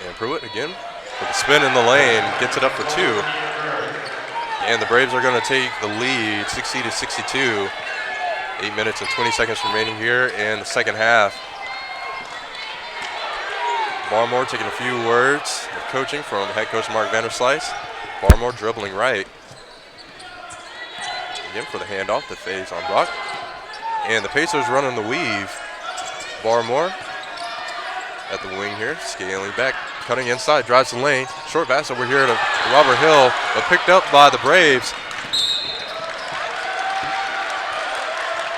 And Pruitt again with a spin in the lane, gets it up for 2. And the Braves are going to take the lead 60-62. 8 minutes and 20 seconds remaining here in the second half. Barmore taking a few words of coaching from head coach Mark Vanderslice. Barmore dribbling right. Again for the handoff to Faison Brock. And the Pacers running the weave. Barmore at the wing here, scaling back, cutting inside, drives the lane. Short pass over here to Robert Hill, but picked up by the Braves.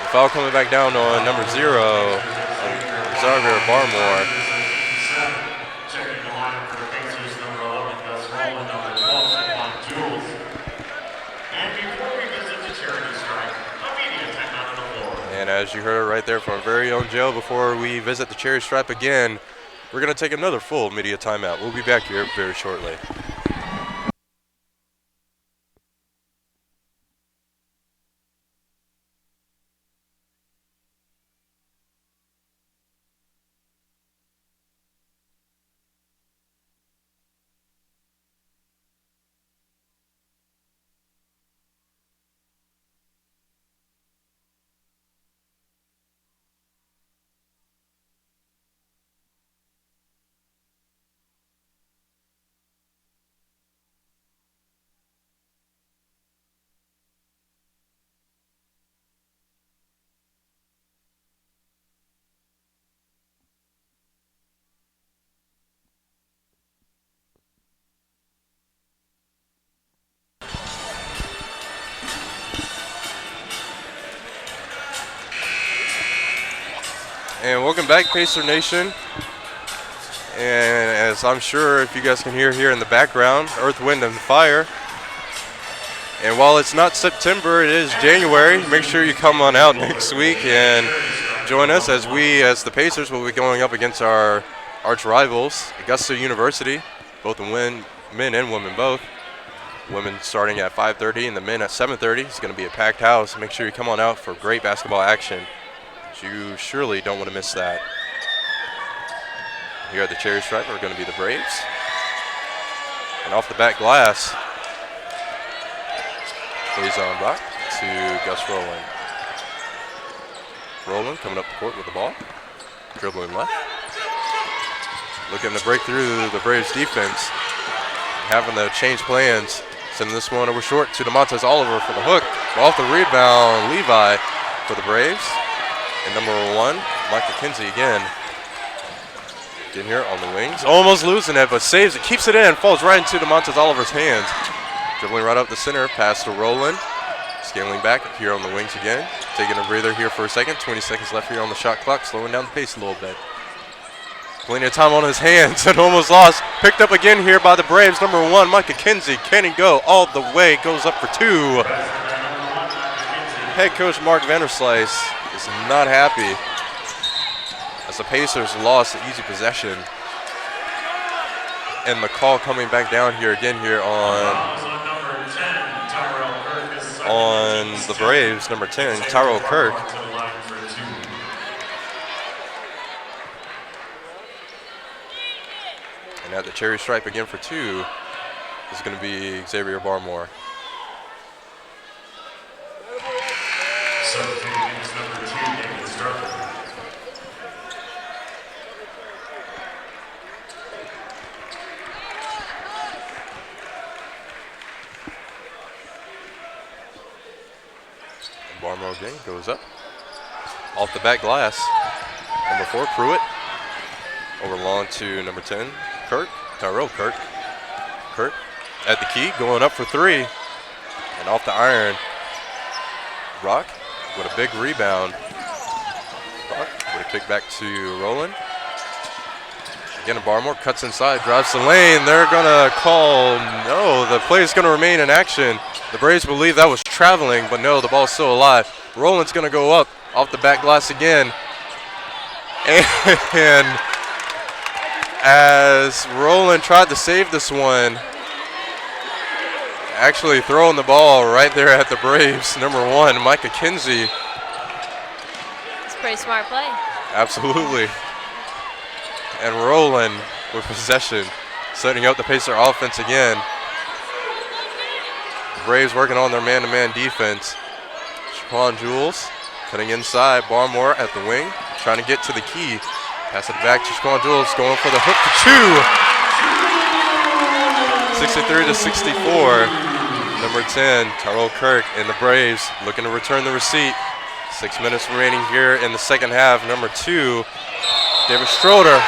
The foul coming back down on number 0, Xavier Barmore. Checking the lineup for the Pacers, number 11, Gus Rowland, number 12, Jules. And before we visit the charity strike, a media timeout on the floor. And as you heard right there from our very own Joe, before we visit the charity stripe again, we're going to take another full media timeout. We'll be back here very shortly. And welcome back, Pacer Nation. And as I'm sure if you guys can hear here in the background, Earth, Wind, and Fire. And while it's not September, it is January. Make sure you come on out next week and join us as we, as the Pacers, will be going up against our arch rivals, Augusta University, both in men and women both. Women starting at 5:30 and the men at 7:30. It's going to be a packed house. Make sure you come on out for great basketball action. You surely don't want to miss that. Here at the cherry stripe are going to be the Braves. And off the back glass, Faison Brock to Gus Rowland. Rowland coming up the court with the ball. Dribbling left. Looking to break through the Braves defense. Having to change plans. Sending this one over short to DeMontis Oliver for the hook. Off the rebound, Levi for the Braves. And number 1, Mike McKenzie again. In here on the wings. Almost losing it, but saves it, keeps it in, falls right into DeMontis Oliver's hands. Dribbling right up the center, pass to Rowland. Scaling back here on the wings again. Taking a breather here for a second. 20 seconds left here on the shot clock, slowing down the pace a little bit. Plenty of time on his hands and almost lost. Picked up again here by the Braves. Number 1, Micah Kinsey. Can he go all the way? Goes up for 2. Head coach Mark Vanderslice is not happy as the Pacers lost the easy possession. And the call coming back down here again here on the Braves, number 10, Tyrell Kirk. And at the cherry stripe again for 2 is going to be Xavier Barmore. Barmore again goes up. Off the back glass. Number 4, Pruitt. Over long to number 10, Kirk. Tyrell Kirk. Kirk at the key, going up for 3. And off the iron. Brock with a big rebound. Brock with a kick back to Rowland. Again, Barmore cuts inside, drives the lane. They're going to call, no, the play is going to remain in action. The Braves believe that was traveling, but no, the ball's still alive. Rowland's going to go up off the back glass again. And as Rowland tried to save this one, actually throwing the ball right there at the Braves, number 1, Micah Kinsey. It's a pretty smart play. Absolutely. And Rowland with possession, setting up the Pacer offense again. The Braves working on their man-to-man defense. Shaquan Jules cutting inside. Barmore at the wing, trying to get to the key. Pass it back to Shaquan Jules, going for the hook for 2. 63-64. Number 10, Tyrell Kirk, and the Braves looking to return the receipt. 6 minutes remaining here in the second half. Number 2, David Schroeder.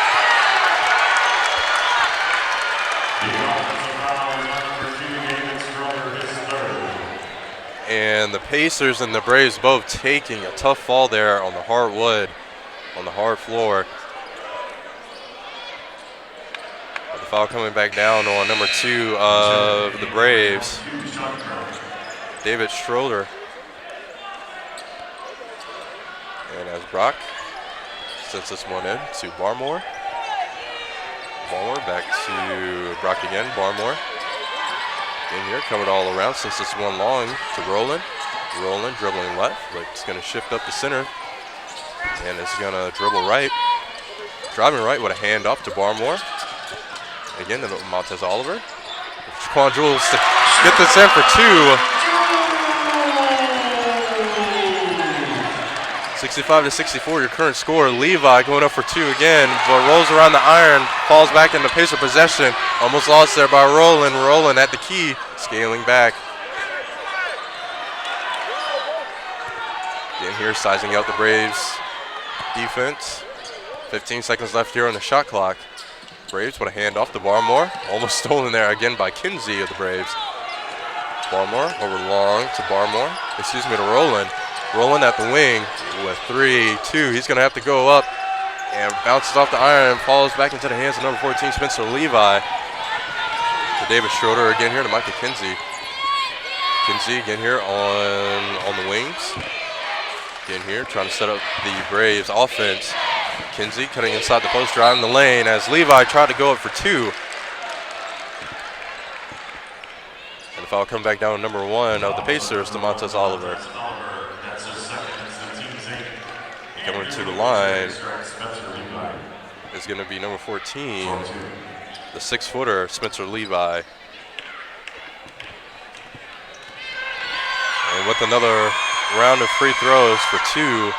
And the Pacers and the Braves both taking a tough fall there on the hard wood, on the hard floor. But the foul coming back down on number 2 of the Braves, David Schroeder. And as Brock sends this one in to Barmore. Barmore back to Brock again. Barmore in here, covered all around, since this one long to Rowland. Rowland dribbling left, but it's going to shift up the center. And it's going to dribble right. Driving right with a handoff to Barmore. Again, to Montez Oliver. Shaquan Jules to get this in for 2. 65-64, your current score. Levi going up for 2 again, but rolls around the iron, falls back into Pacer possession. Almost lost there by Rowland. Rowland at the key, scaling back. Again here, sizing out the Braves defense. 15 seconds left here on the shot clock. Braves with a hand off to Barmore. Almost stolen there again by Kinsey of the Braves. Barmore over long to Barmore. Excuse me, to Rowland. Rowland at the wing with 3-2. He's going to have to go up and bounces off the iron and falls back into the hands of number 14, Spencer Levi. To David Schroeder again here to Micah Kinsey. Kinsey again here on the wings. Again here trying to set up the Braves offense. Kinsey cutting inside the post, driving the lane as Levi tried to go up for 2. And the foul come back down to number 1 of the Pacers, to Montez Oliver. Coming to the line is going to be number 14, the 6-footer, Spencer Levi. And with another round of free throws for 2,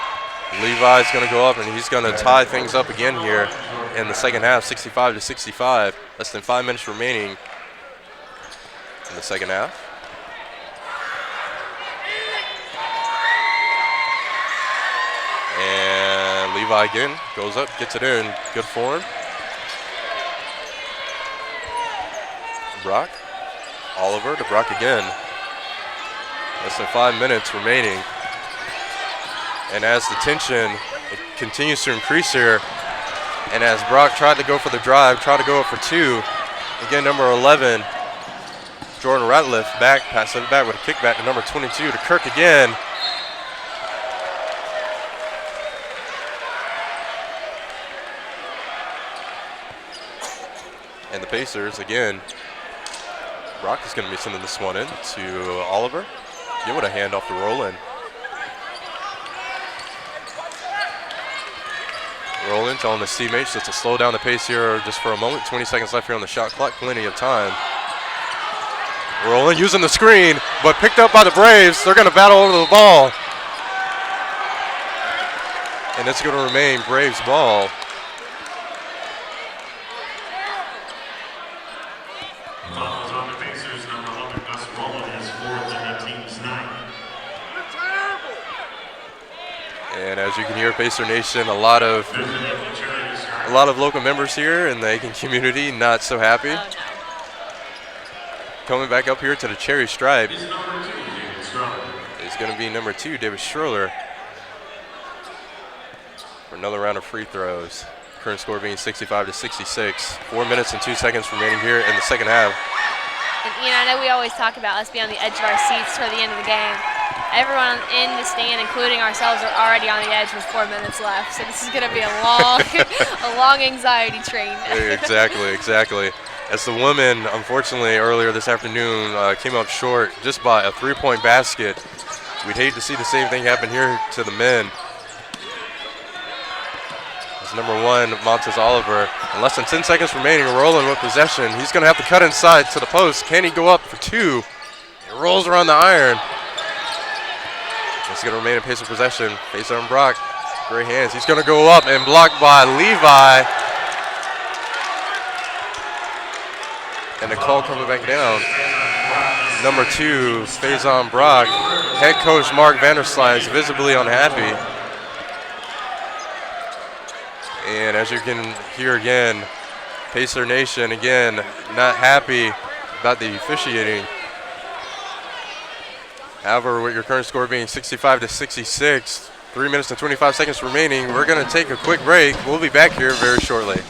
Levi's going to go up and he's going to tie things up again here in the second half, 65-65. Less than 5 minutes remaining in the second half. And Levi again goes up, gets it in, good form. Brock, Oliver to Brock again. Less than 5 minutes remaining. And as the tension continues to increase here, And as Brock tried to go for the drive, tried to go up for two, again, number 11, Jordan Ratliff passes it back with a kickback to number 22 to Kirk again. And the Pacers, again, Brock is going to be sending this one in to Oliver. Give it a handoff to Roland. Roland telling his teammates just to slow down the pace here just for a moment. 20 seconds left here on the shot clock, plenty of time. Roland using the screen, but picked up by the Braves. They're going to battle over the ball. And it's going to remain Braves ball. Fouls on the Pacers, number 11, Gus Roland has fourth and the team's 9. And as you can hear, Pacer Nation, a lot of local members here in the Aiken community not so happy. Oh, no. Coming back up here to the cherry stripe Is number 2, David Strong. is going to be number 2, David Schroeder, for another round of free throws. Current score being 65-66. 4 minutes and 2 seconds remaining here in the second half. And, I know we always talk about us being on the edge of our seats toward the end of the game. Everyone in the stand, including ourselves, are already on the edge with 4 minutes left. So this is going to be a long, a long anxiety train. Exactly. As the women, unfortunately, earlier this afternoon came up short just by a three-point basket. We'd hate to see the same thing happen here to the men. As number 1, Montez Oliver, in less than 10 seconds remaining, Roland with possession. He's going to have to cut inside to the post. Can he go up for two? It rolls around the iron. It's going to remain in pace of possession. Face on Brock. Great hands. He's going to go up and blocked by Levi. And the call coming back down. Number 2, Faison Brock. Head coach Mark Vandersly is visibly unhappy. And as you can hear again, Pacer Nation again not happy about the officiating. However, with your current score being 65-66, 3 minutes and 25 seconds remaining, we're going to take a quick break. We'll be back here very shortly.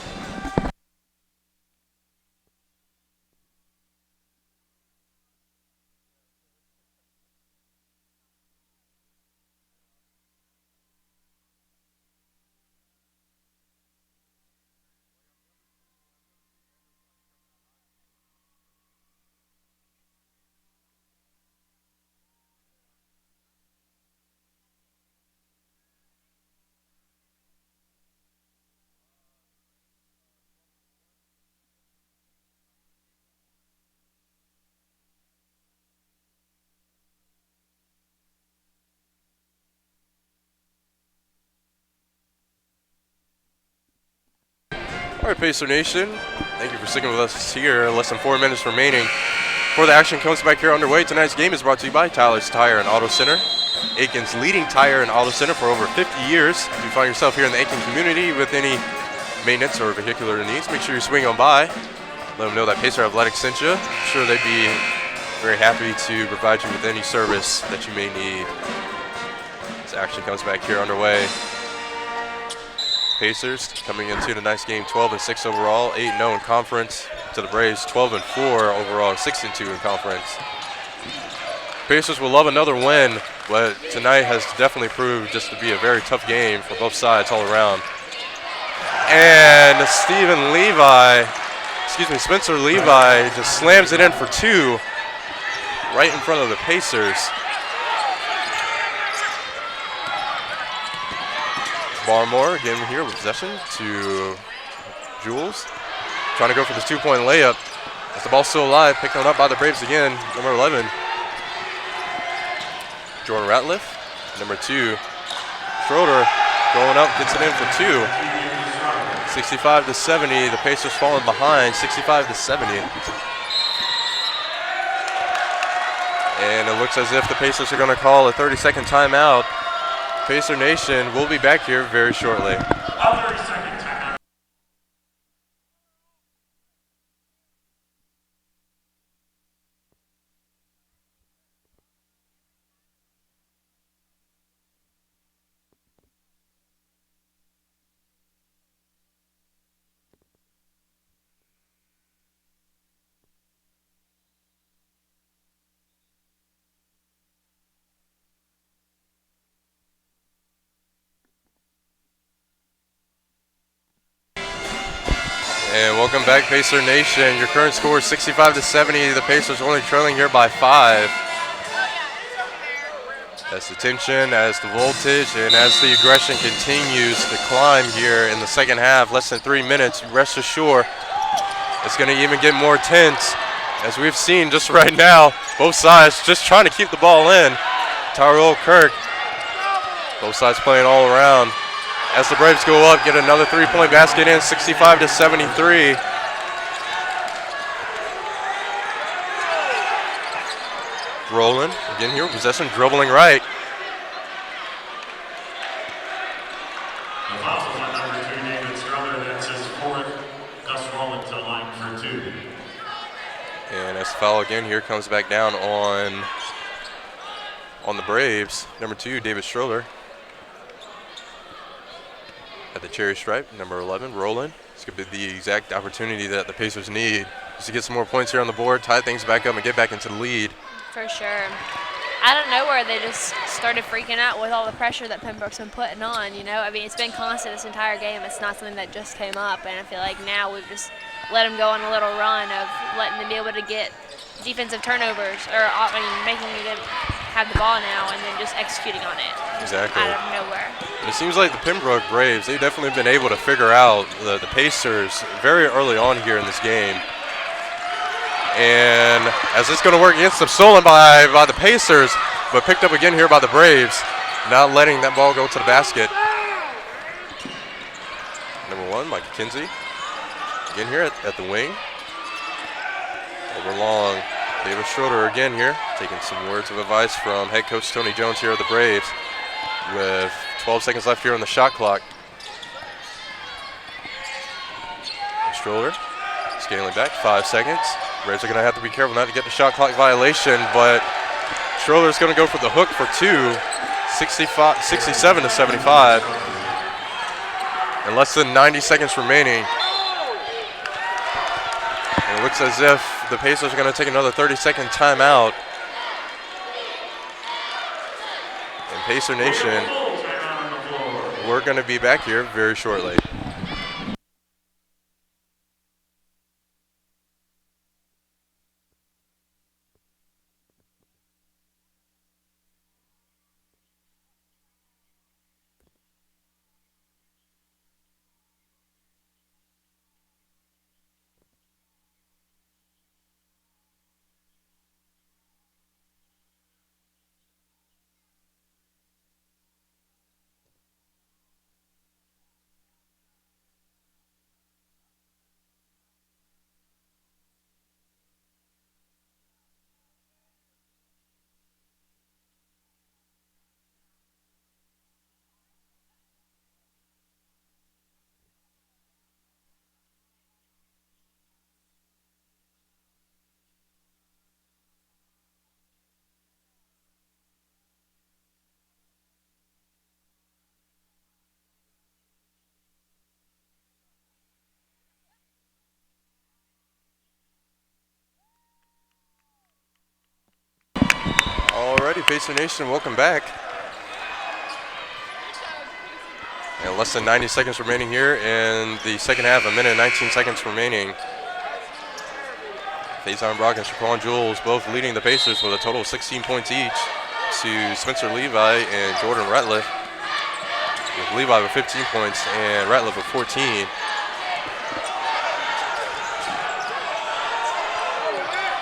All right, Pacer Nation, thank you for sticking with us here. Less than 4 minutes remaining before the action comes back here underway. Tonight's game is brought to you by Tyler's Tire and Auto Center, Aiken's leading tire and auto center for over 50 years. If you find yourself here in the Aiken community with any maintenance or vehicular needs, make sure you swing on by. Let them know that Pacer Athletics sent you. I'm sure they'd be very happy to provide you with any service that you may need. This action comes back here underway. Pacers coming into tonight's game 12-6 overall, 8-0 in conference. To the Braves 12-4 overall, 6-2 in conference. Pacers will love another win, but tonight has definitely proved just to be a very tough game for both sides all around. And Spencer Levi just slams it in for two right in front of the Pacers. Barmore again here with possession to Jules. Trying to go for this two-point layup. As the ball's still alive, picked on up by the Braves again. Number 11, Jordan Ratliff. Number 2, Schroeder going up, gets it in for two. 65-70. The Pacers falling behind, 65-70. And it looks as if the Pacers are going to call a 30-second timeout. Pacer Nation will be back here very shortly. A 30-second timeout. And welcome back, Pacer Nation. Your current score is 65-70. The Pacers only trailing here by 5. As the tension, as the voltage, and as the aggression continues to climb here in the second half, less than 3 minutes, rest assured it's going to even get more tense. As we've seen just right now, both sides just trying to keep the ball in. Tyrell Kirk, both sides playing all around. As the Braves go up, get another 3-point basket in, 65-73. Rolling again here, possession, dribbling right. The foul is on number 2, David Strother. That's his 4th. Gus Rowland to the line for 2. And as the foul again here comes back down on the Braves. Number 2, David Stroller. At the cherry stripe, number 11, Roland. It's going to be the exact opportunity that the Pacers need just to get some more points here on the board, tie things back up, and get back into the lead. For sure. Out of nowhere, they just started freaking out with all the pressure that Pembroke's been putting on, you know? I mean, it's been constant this entire game. It's not something that just came up, and I feel like now we've just let them go on a little run of letting them be able to get defensive turnovers, or, I mean, making them have the ball now and then just executing on it. Exactly. Out of nowhere. It seems like the Pembroke Braves, they've definitely been able to figure out the Pacers very early on here in this game. And as it's going to work against them, stolen by the Pacers, but picked up again here by the Braves, not letting that ball go to the basket. Number 1, Mike Kinsey, again here at the wing. Over long, David Schroeder again here, taking some words of advice from head coach Tony Jones here at the Braves, with 12 seconds left here on the shot clock. And Schroeder scaling back, 5 seconds. Braves are going to have to be careful not to get the shot clock violation, but Schroeder's going to go for the hook for 2, 67-75. And less than 90 seconds remaining. And it looks as if the Pacers are going to take another 30-second timeout. And Pacer Nation, we're going to be back here very shortly. Alrighty, Pacer Nation, welcome back. And less than 90 seconds remaining here in the second half, 1 minute and 19 seconds remaining. Faison Brock and Shaquan Jules both leading the Pacers with a total of 16 points each to Spencer Levi and Jordan Ratliff, with Levi with 15 points and Ratliff with 14.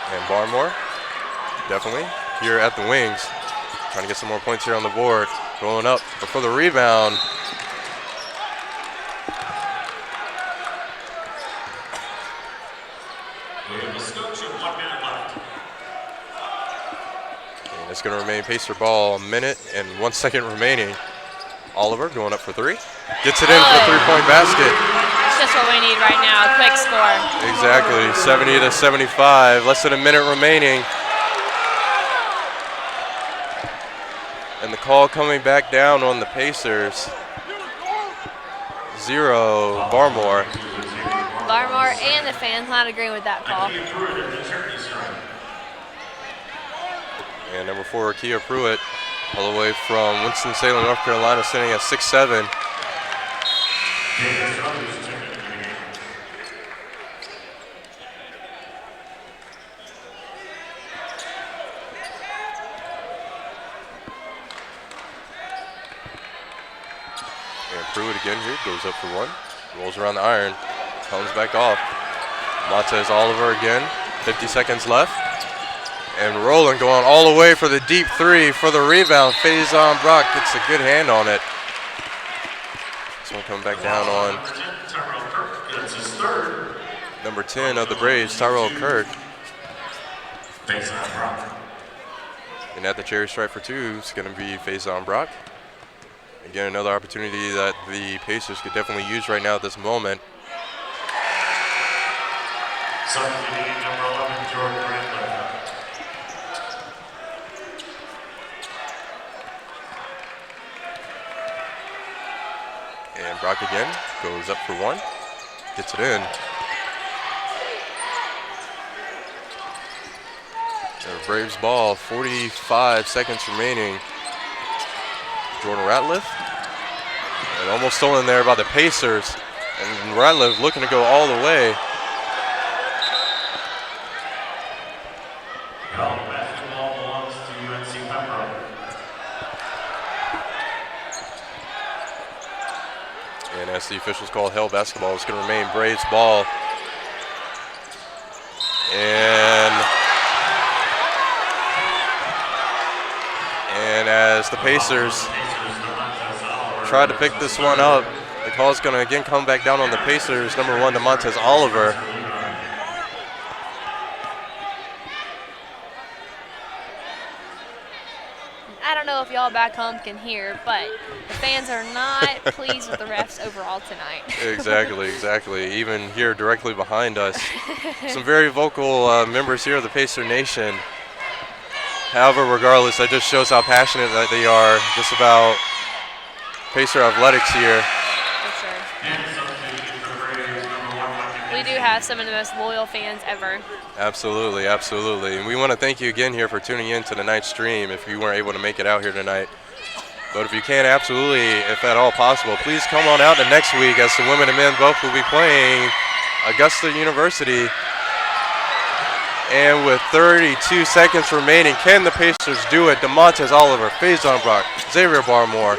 And Barmore, definitely here at the wings, trying to get some more points here on the board. Going up for the rebound. And it's going to remain Pacer ball, 1 minute and 1 second remaining. Oliver going up for 3. Gets it in for a 3-point basket. That's just what we need right now, a quick score. Exactly, 70-75, less than a minute remaining. And the call coming back down on the Pacers. 0, Barmore. Barmore and the fans not agreeing with that call. And number 4, Akia Pruitt, all the way from Winston-Salem, North Carolina, sitting at 6'7". again here. Goes up for one. Rolls around the iron. Comes back off. Montez Oliver again. 50 seconds left. And Roland going all the way for the deep three for the rebound. Faison Brock gets a good hand on it. This one coming back down on number 10 of the Braves, Tyrell Kirk. And at the cherry stripe for two is going to be Faison Brock. Again, another opportunity that the Pacers could definitely use right now at this moment. Substituting number 11, Jordan Bradley. And Brock again goes up for one, gets it in. And Braves ball, 45 seconds remaining. Jordan Ratliff, and almost stolen there by the Pacers. And Ratliff looking to go all the way. Basketball belongs to UNC Pembroke. And as the officials call hell basketball, it's going to remain Braves ball. And as the Pacers try to pick this one up, the call is going to again come back down on the Pacers. Number 1, Montez Oliver. I don't know if y'all back home can hear, but the fans are not pleased with the refs overall tonight. Exactly. Even here directly behind us, some very vocal members here of the Pacer Nation. However, regardless, that just shows how passionate that they are just about Pacer athletics here. For sure. We do have some of the most loyal fans ever. Absolutely. And we want to thank you again here for tuning in to tonight's stream if you weren't able to make it out here tonight. But if you can, absolutely, if at all possible, please come on out the next week as the women and men both will be playing Augusta University. And with 32 seconds remaining, can the Pacers do it? DeMontez Oliver, Faison Brock, Xavier Barmore,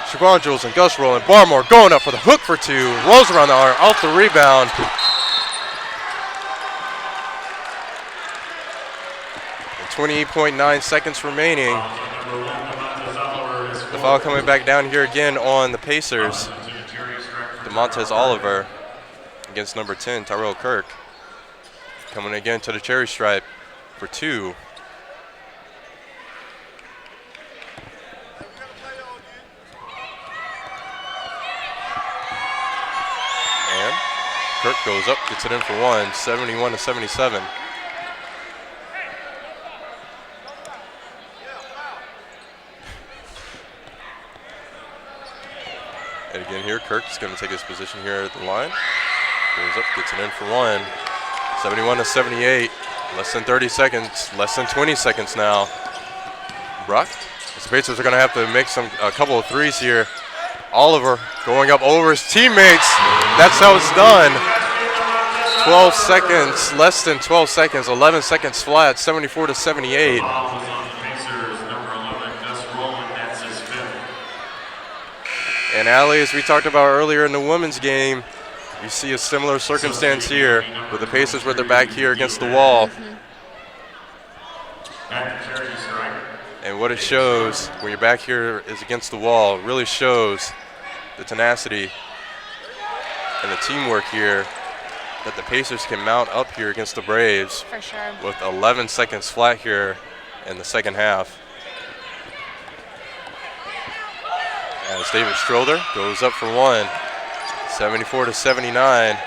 Shaquan Jules and Gus Rowland. Barmore going up for the hook for two, rolls around the arm, off the rebound. And 28.9 seconds remaining. The foul coming back down here again on the Pacers. DeMontez Oliver against number 10, Tyrell Kirk. Coming again to the cherry stripe for two. And Kirk goes up, gets it in for one, 71-77. And again here, Kirk's going to take his position here at the line. Goes up, gets it in for one. 71-78, less than 30 seconds, less than 20 seconds now. Brock, the Pacers are going to have to make a couple of threes here. Oliver going up over his teammates. That's how it's done. 12 seconds, less than 12 seconds, 11 seconds flat, 74-78. And Allie, as we talked about earlier in the women's game, you see a similar circumstance here with the Pacers where they're back here against the wall. And what it shows when you're back here is against the wall, really shows the tenacity and the teamwork here that the Pacers can mount up here against the Braves. For sure. With 11 seconds flat here in the second half. As David Stroder goes up for one. 74-79.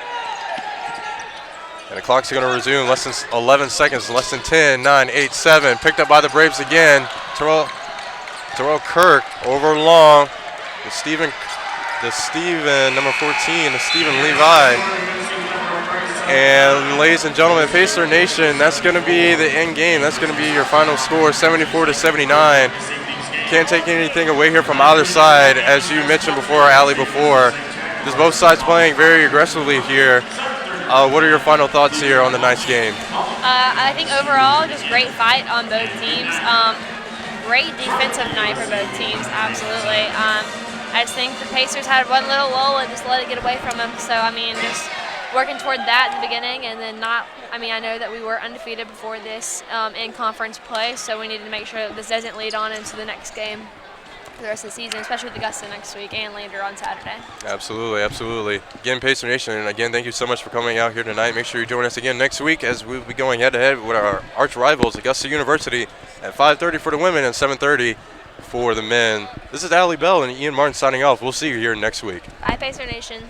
And the clock's going to resume. Less than 11 seconds, less than 10, 9, 8, 7. Picked up by the Braves again. Terrell Kirk over long. The Steven, number 14, the Steven Levi. And ladies and gentlemen, Pacer Nation, that's going to be the end game. That's going to be your final score, 74-79. Can't take anything away here from either side. As you mentioned before, Allie, just both sides playing very aggressively here. What are your final thoughts here on the night's game? I think overall, just great fight on both teams. Great defensive night for both teams, absolutely. I just think the Pacers had one little lull and just let it get away from them. So, I mean, just working toward that in the beginning and then I know that we were undefeated before this in conference play, so we needed to make sure that this doesn't lead on into the next game for the rest of the season, especially with Augusta next week and Lander on Saturday. Absolutely, absolutely. Again, Pacer Nation, and again, thank you so much for coming out here tonight. Make sure you join us again next week as we'll be going head-to-head with our arch rivals, Augusta University, at 5:30 for the women and 7:30 for the men. This is Allie Bell and Ian Martin signing off. We'll see you here next week. Bye, Pacer Nation.